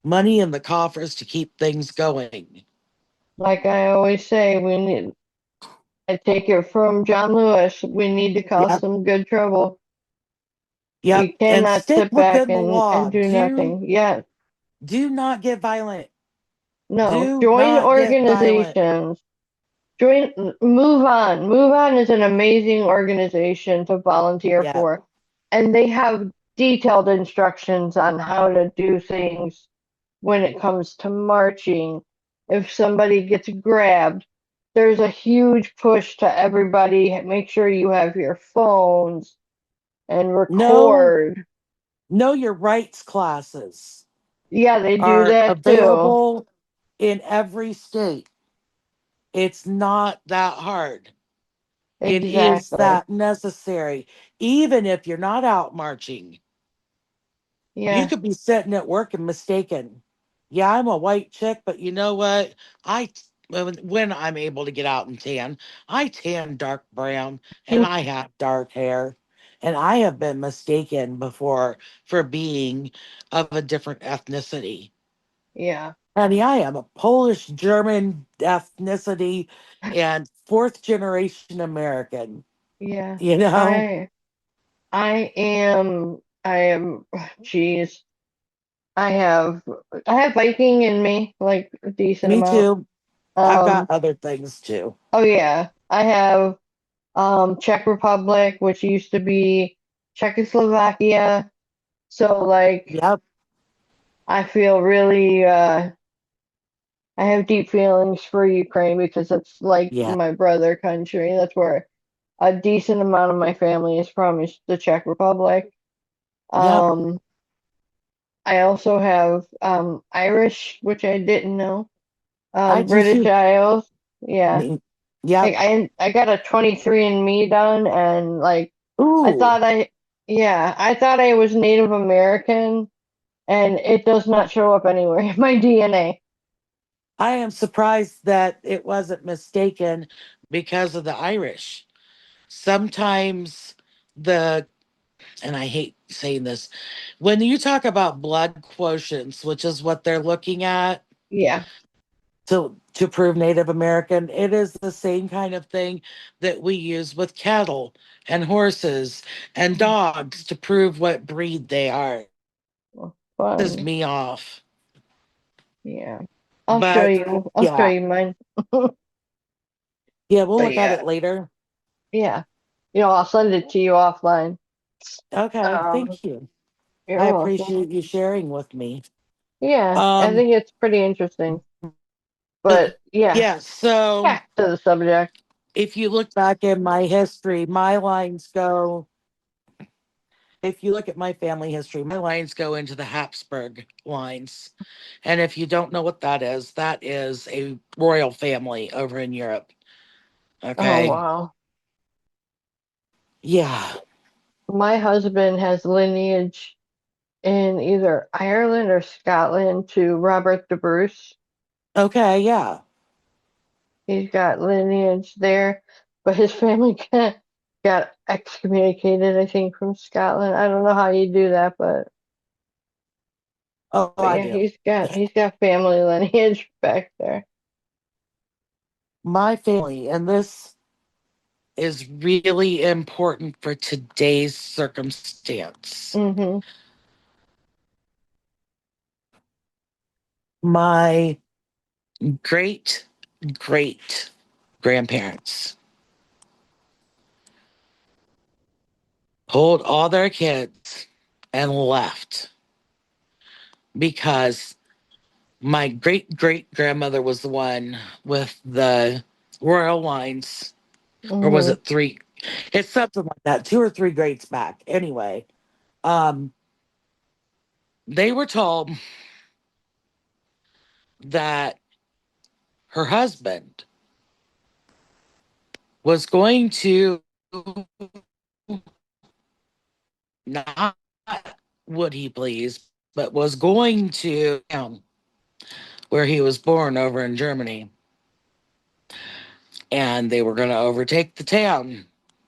money in the coffers to keep things going. Like I always say, we need, I take it from John Lewis, we need to cause Yep. some good trouble. We Yep. And cannot stick sit back within the and law. do nothing. Yeah. Do not get violent. No. Do Join not get violent. organizations. join, move on. Move on is an amazing organization to volunteer Yeah. for, and they have detailed instructions on how to do things when it comes to marching. If somebody gets grabbed, there's a huge push to everybody. Make sure you have your phones and No, record. know your rights classes Yeah, they do are that too. available in every state. It's not that hard. It is Exactly. that necessary. Even if you're not out marching, you Yeah. could be sitting at work and mistaken. Yeah, I'm a white chick, but you know what? When I'm able to get out and tan, I tan dark brown and I have dark hair. And I have been mistaken before for being of a different ethnicity. Yeah. Honey, I am a Polish German ethnicity and fourth generation American, Yeah. you know? I I am geez. I have I have Viking in me, like a decent Me amount. too. I've got Um other things too. oh yeah. I have Czech Republic, which used to be Czechoslovakia. So like Yep. I feel really I have deep feelings for Ukraine because it's like Yeah. my brother country. That's where a decent amount of my family is from, is the Czech Republic. Yep. Um, I also have Irish, which I didn't know. I do British too. Isles. Yeah. Me- Like Yep. I got a 23andMe done and like I Ooh, thought I yeah, I thought I was Native American and it does not show up anywhere in my DNA. I am surprised that it wasn't mistaken because of the Irish. Sometimes the, and I hate saying this, when you talk about blood quotients, which is what they're looking at Yeah. to prove Native American, it is the same kind of thing that we use with cattle and horses and dogs to prove what breed they are. Well, This fun. me off. Yeah. I'll show But you. I'll show yeah, you mine. yeah, we'll But look at yeah, it later. yeah. I'll send it to you offline. Okay, Um, thank you. I you're welcome. appreciate you sharing with me. Yeah, I Um, think it's pretty interesting. but But yeah, yeah, so back to the subject. if you look back in my history, my lines go, if you look at my family history, my lines go into the Habsburg lines. And if you don't know what that is a royal family over in Europe. Oh Okay. wow. Yeah. My husband has lineage in either Ireland or Scotland to Robert the Bruce. Okay. Yeah. He's got lineage there, but his family got excommunicated, I think, from Scotland. I don't know how you do that, Oh, but I yeah, do. he's got family lineage back there. My family, and this is really important for today's circumstance. Hmm. My great great grandparents pulled all their kids and left because my great great grandmother was the one with the royal lines, or was Hmm. it three? It's something like that, two or three greats back. Anyway, um, they were told that her husband was going to, not would he please, but was going to where he was born over in Germany. And they were going to overtake the town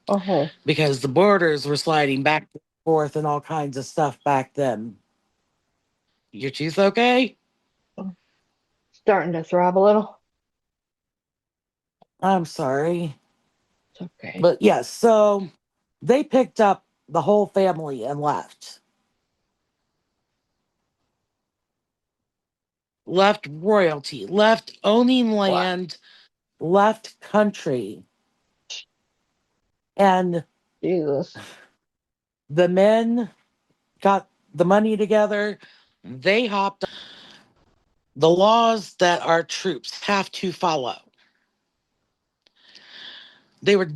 Oh, because the borders were sliding back and forth and all kinds of stuff back then. Your teeth okay? starting to throb a little. I'm sorry. It's okay. But yes, so they picked up the whole family and left. Left royalty, left owning Wow. land left country, and Jesus. the men got the money together. They hopped the laws that our troops have to follow. They were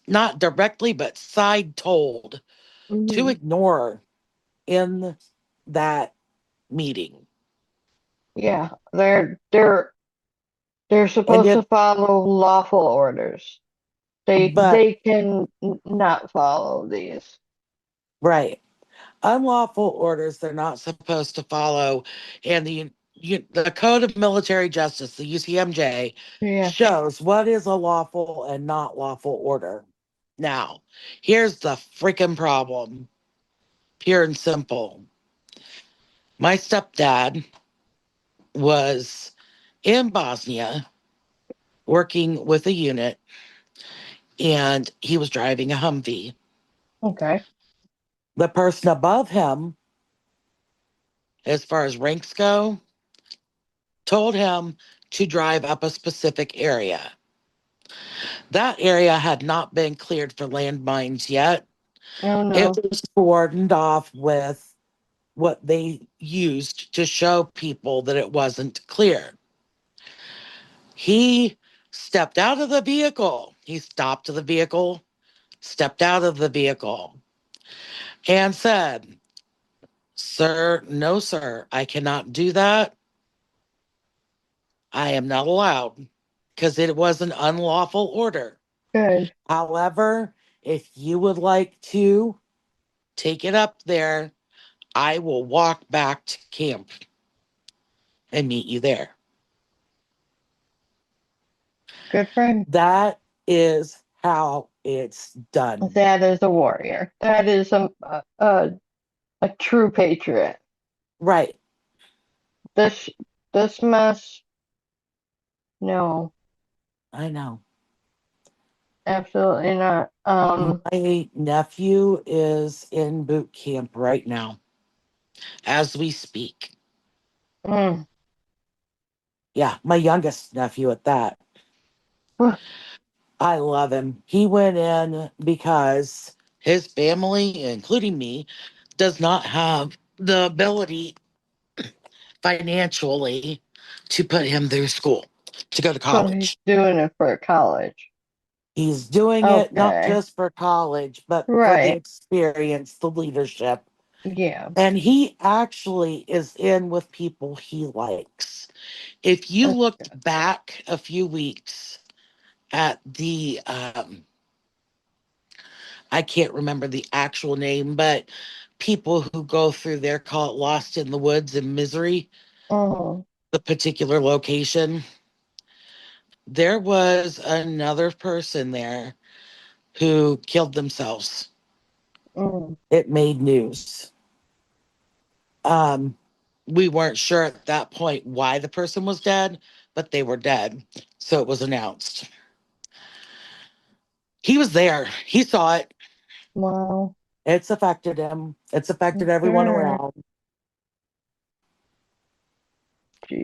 not directly, but side told to Hmm. ignore in that meeting. Yeah, they're And supposed to it, follow lawful orders. They but they can not follow these. right, unlawful orders they're not supposed to follow. And the Code of Military Justice, the UCMJ, Yeah. shows what is a lawful and not lawful order. Now, here's the freaking problem, pure and simple. My stepdad was in Bosnia working with a unit, and he was driving a Humvee. Okay. The person above him, as far as ranks go, told him to drive up a specific area. That area had not been cleared for landmines yet. Oh It no. was cordoned off with what they used to show people that it wasn't clear. He stepped out of the vehicle. He stopped the vehicle, stepped out of the vehicle, and said, "Sir, no, sir, I cannot do that. I am not allowed," because it was an unlawful order. Good. However, if you would like to take it up there, I will walk back to camp and meet you there. Good for him. That is how it's done. That is a warrior. That is a true patriot. Right. This this mess. No, I know. absolutely not. My nephew is in boot camp right now as we speak. Mm. Yeah, my youngest nephew at that. I love him. He went in because his family, including me, does not have the ability financially to put him through school, to go to So he's college. doing it for college. He's doing it not Okay. just for college, but for the Right. experience, the leadership. Yeah. And he actually is in with people he likes. If you That's looked good. back a few weeks at I can't remember the actual name, but people who go through there call it Lost in the Woods and Misery, Oh. the particular location. There was another person there who killed themselves. Mm. It made news. Um, we weren't sure at that point why the person was dead, but they were dead. So it was announced. He was there. He saw it. Wow. It's affected him. It's affected everyone Sure. around.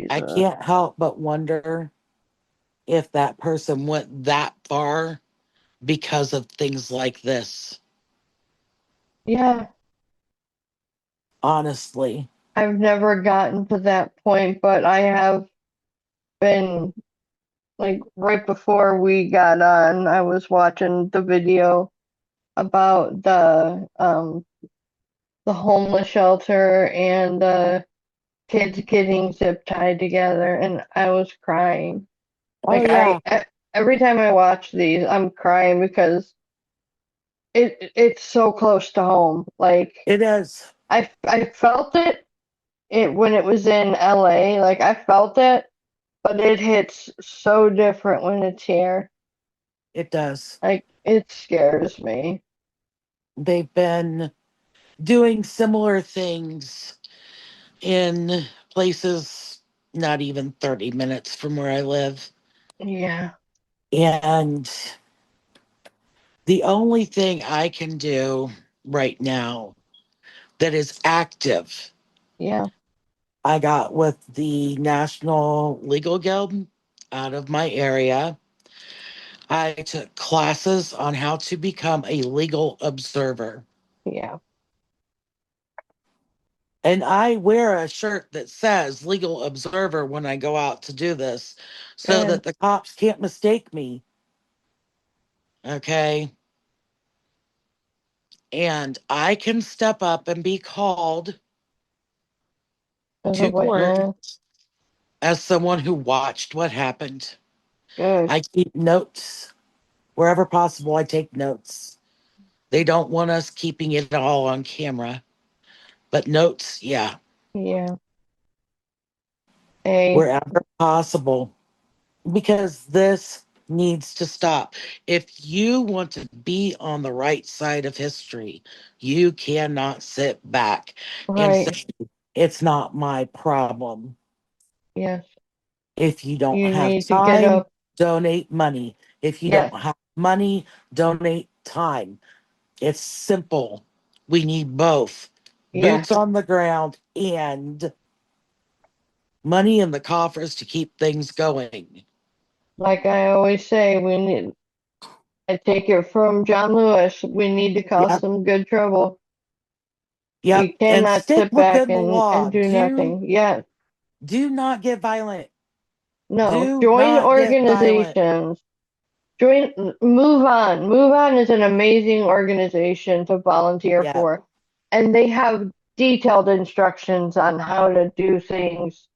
I Jesus. can't help but wonder if that person went that far because of things like this. Yeah. Honestly. I've never gotten to that point, but I have been like right before we got on, I was watching the video about the homeless shelter and the kids getting zip tied together, and I was crying. Oh, Like yeah, every time I watch these, I'm crying because it's so close to home. Like it is. I felt it when it was in LA. Like I felt it, but it hits so different when it's here. It does. Like it scares me. They've been doing similar things in places not even 30 minutes from where I live. Yeah, And the only thing I can do right now that is active, yeah. I got with the National Legal Guild. out of my area. I took classes on how to become a legal observer. Yeah. And I wear a shirt that says legal observer when I go out to do this so Good. that the cops can't mistake me. Okay. And I can step up and be called As a to court witness. as someone who watched what happened. Good. I keep notes wherever possible. I take notes. They don't want us keeping it all on camera, but notes, yeah, Yeah. Hey. wherever possible, because this needs to stop. If you want to be on the right side of history, you cannot sit back and say, Right. it's not my problem. Yes. If you don't You have need to get time, up. donate money. If you don't Yes. have money, donate time. It's simple. We need both Yes. boots on the ground and money in the coffers to keep things going. Like I always say, we need, I take it from John Lewis, we need to cause Yep, some good trouble. yep. We And cannot stick sit back within the and law. do nothing. Yes. Do not get violent. No. Do Join not get violent. organizations. Join, Move On. Move On is an amazing organization to volunteer Yep. for. And they have detailed instructions on how to do things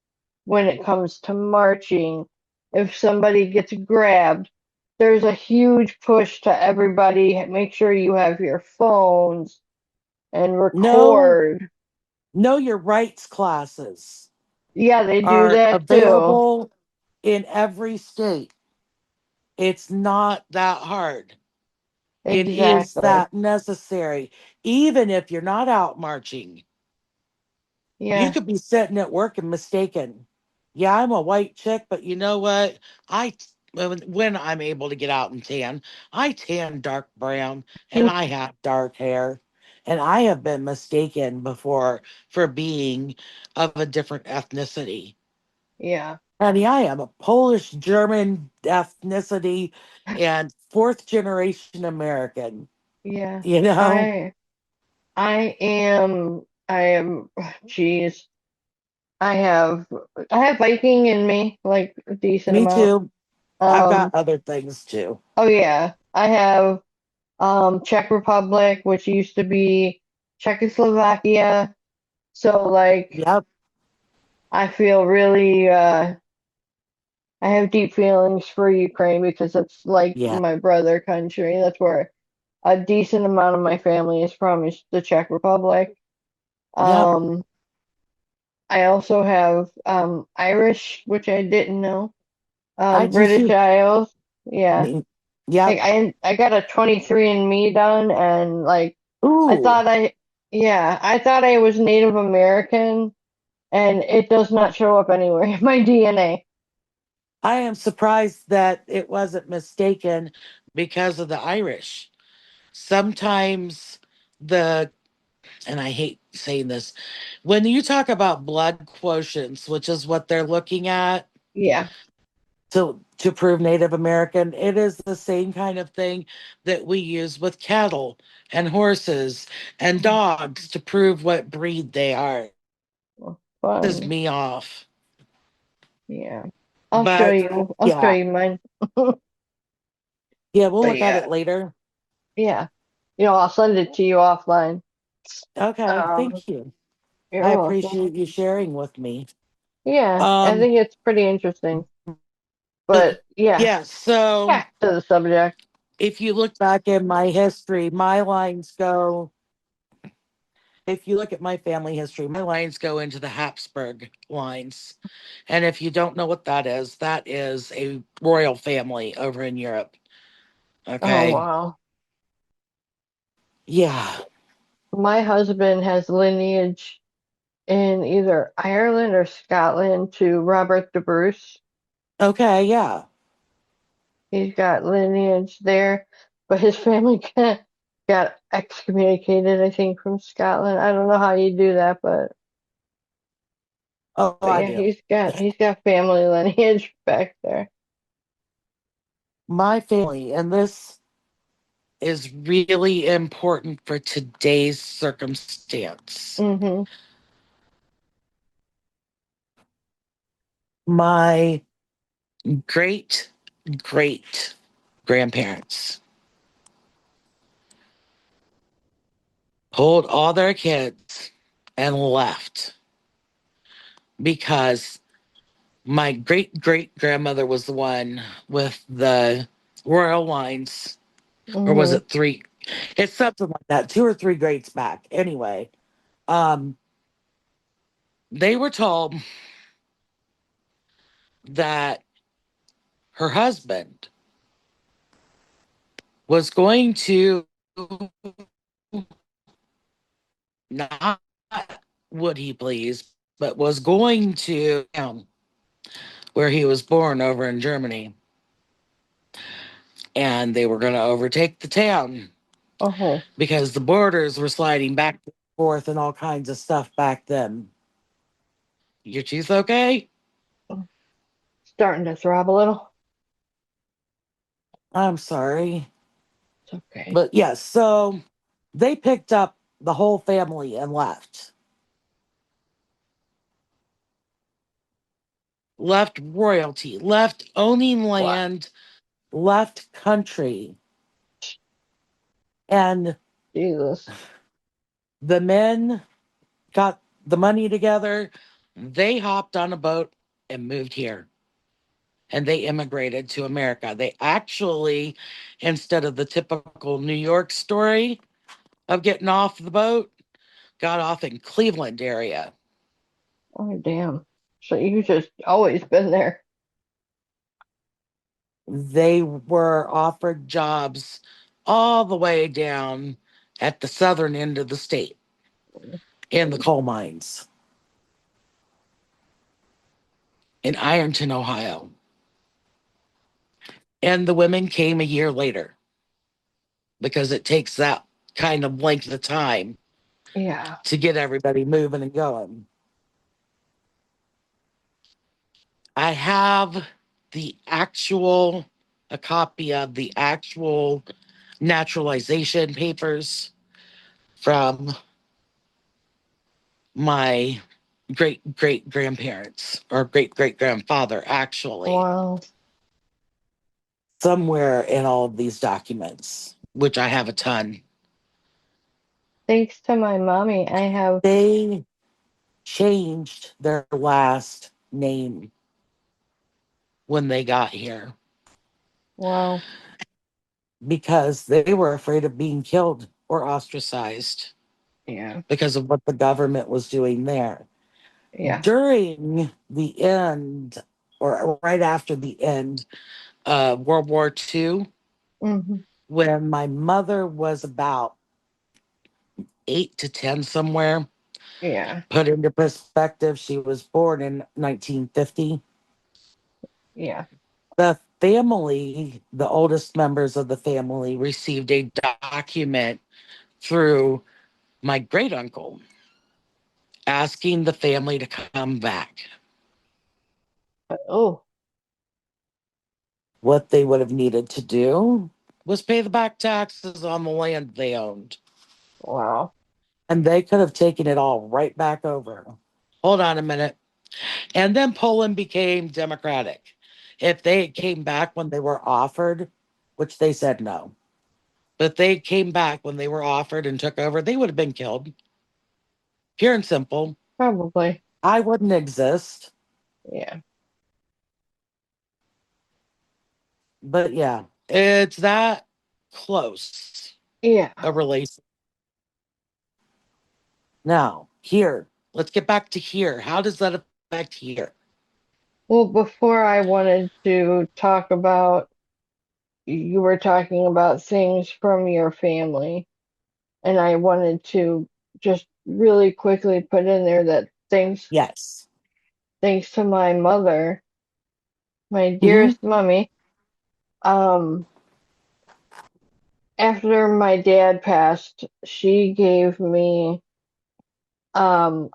when it comes to marching. If somebody gets grabbed, there's a huge push to everybody. Make sure you have your phones and No, record. know your rights classes Yeah, they do are that too. available in every state. It's not that hard. It is Exactly. that necessary. Even if you're not out marching, you Yeah. could be sitting at work and mistaken. Yeah, I'm a white chick, but you know what? I when I'm able to get out and tan, I tan dark brown and I have dark hair. And I have been mistaken before for being of a different ethnicity. Yeah. Honey, I am a Polish German ethnicity and fourth generation American, Yeah. you know? I I am geez. I have I have Viking in me, like a decent Me amount. too. I've got Um other things too. oh yeah. I have Czech Republic, which used to be Czechoslovakia. So like Yep. I feel really I have deep feelings for Ukraine because it's like Yeah. my brother country. That's where a decent amount of my family is from, is the Czech Republic. Yep. Um I also have Irish, which I didn't know. I do British too. Isles. Yeah. Me. Like Yep. I got a 23andMe done and like I Ooh, thought I yeah, I thought I was Native American and it does not show up anywhere in my DNA. I am surprised that it wasn't mistaken because of the Irish. Sometimes the, and I hate saying this, when you talk about blood quotients, which is what they're looking at, Yeah. to prove Native American. It is the same kind of thing that we use with cattle and horses and dogs to prove what breed they are. Well, This fun. me off. Yeah. I'll show But you. I'll show yeah, you mine. yeah, we'll But look at yeah, it later. yeah. I'll send it to you offline. Okay, Um, thank you. I you're welcome. appreciate you sharing with me. Yeah, I Um, think it's pretty interesting. But yeah, yeah, so back to the subject. if you look back in my history, my lines go, if you look at my family history, my lines go into the Habsburg lines. And if you don't know what that is a royal family over in Europe. Oh Okay. wow. Yeah. My husband has lineage in either Ireland or Scotland to Robert the Bruce. Okay. Yeah. He's got lineage there, but his family got excommunicated, I think, from Scotland. I don't know how you do that, Oh, but I yeah, do. he's got family lineage back there. My family, and this is really important for today's circumstance. Mm-hmm. My great great grandparents pulled all their kids and left because my great great grandmother was the one with the royal lines, or was Mm-hmm. it three? It's something like that, two or three greats back. Anyway, um, they were told that her husband was going to, not would he please, but was going to where he was born over in Germany, and they were going to overtake the town Oh, because the borders were sliding back and forth and all kinds of stuff back then. Your tooth okay? starting to throb a little. I'm sorry. It's okay. But yes, so they picked up the whole family and left. Left royalty, left owning Wow. land, left country. And Jesus. the men got the money together. They hopped on a boat and moved here. And they immigrated to America. They actually, instead of the typical New York story of getting off the boat, got off in Cleveland area. Oh, damn. So you just always been there. They were offered jobs all the way down at the southern end of the state in the coal mines in Ironton, Ohio. And the women came a year later because it takes that kind of length of time Yeah. to get everybody moving and going. I have a copy of the actual naturalization papers from my great great grandparents, or great great grandfather, actually, Wow. somewhere in all of these documents, which I have a ton. Thanks to my mommy, I have, They changed their last name when they got here wow. because they were afraid of being killed or ostracized Yeah. because of what the government was doing there. Yeah. During the end, or right after the end of World War II, Mm-hmm. when my mother was about 8 to 10 somewhere, Yeah. put into perspective, she was born in 1950. Yeah. The family, the oldest members of the family, received a document through my great uncle asking the family to come back. Oh, What they would have needed to do was pay the back taxes on the land they owned. wow. And they could have taken it all right back over. Hold on a minute. And then Poland became democratic. If they came back when they were offered, which they said no, but they came back when they were offered and took over, they would have been killed. Pure and simple. Probably. I wouldn't exist. Yeah. But yeah, it's that close Yeah. a relation. Now, here, let's get back to here. How does that affect here? Well, before I wanted to talk about, you were talking about things from your family, and I wanted to just really quickly put in there that Yes. thanks to my mother, my Hmm. dearest mommy, um, after my dad passed, she gave me um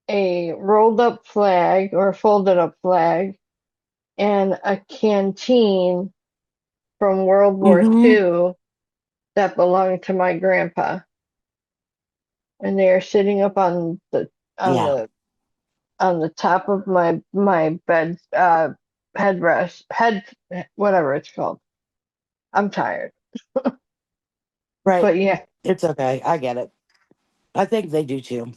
a rolled up flag or folded up flag and a canteen from World War Mm-hmm. II that belonged to my grandpa, and they are sitting up on Yeah. the on the top of my bed headrest head whatever it's called. I'm tired, Right. but yeah. It's okay. I get it. I think they do too.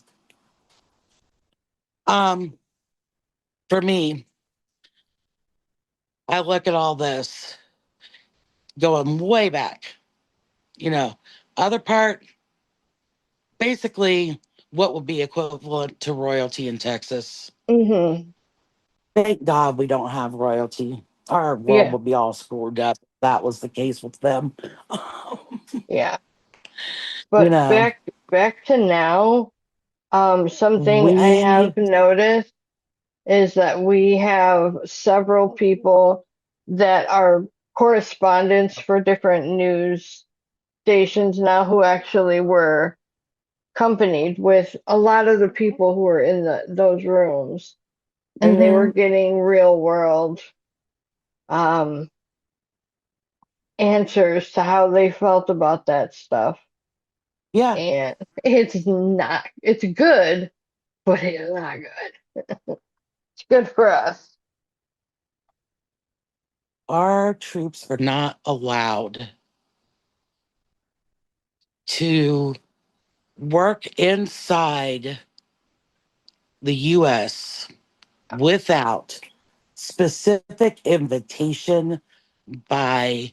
Um, for me, I look at all this going way back. You know, other part, basically what would be equivalent to royalty in Texas. Mhm. Thank God we don't have royalty. Our world Yeah. would be all screwed up if that was the case with them. Yeah. You But know, back to now, something I have we, noticed is that we have several people that are correspondents for different news stations now who actually were accompanied with a lot of the people who were in those rooms, and they were hmm getting real world um, answers to how they felt about that stuff. yeah, And it's good, but it's not good. It's good for us. our troops are not allowed to work inside the US without specific invitation by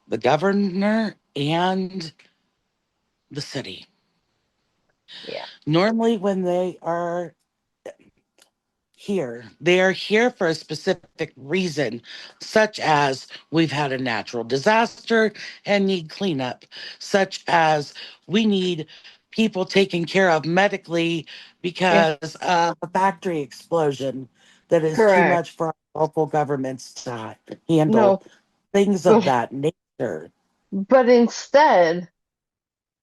the governor and the city. Yeah. Normally, when they are here, they are here for a specific reason, such as we've had a natural disaster and need cleanup, such as we need people taken care of medically Yeah. because of a factory explosion that is too Correct. much for our local governments to handle, No, things of but that nature. instead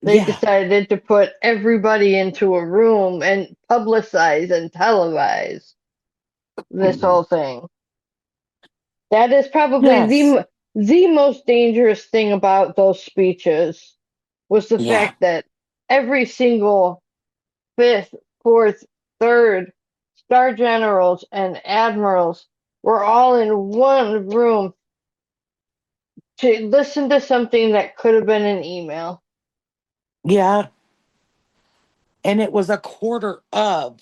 they Yeah. decided to put everybody into a room and publicize and televise this whole thing. That is probably Yes. the most dangerous thing about those speeches was the Yeah. fact that every single fifth, fourth, third star generals and admirals were all in one room to listen to something that could have been an email. Yeah. And it was a quarter of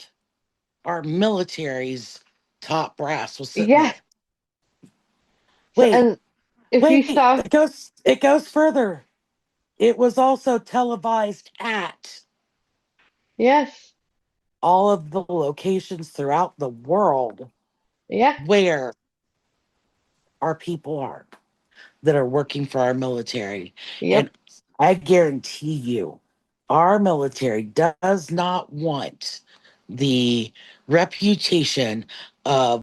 our military's top brass was sitting Yeah. there. So, Wait, and if you wait, saw, it goes further. It was also televised at yes, all of the locations throughout the world yeah, where our people are that are working for our military. yep. And I guarantee you, our military does not want the reputation of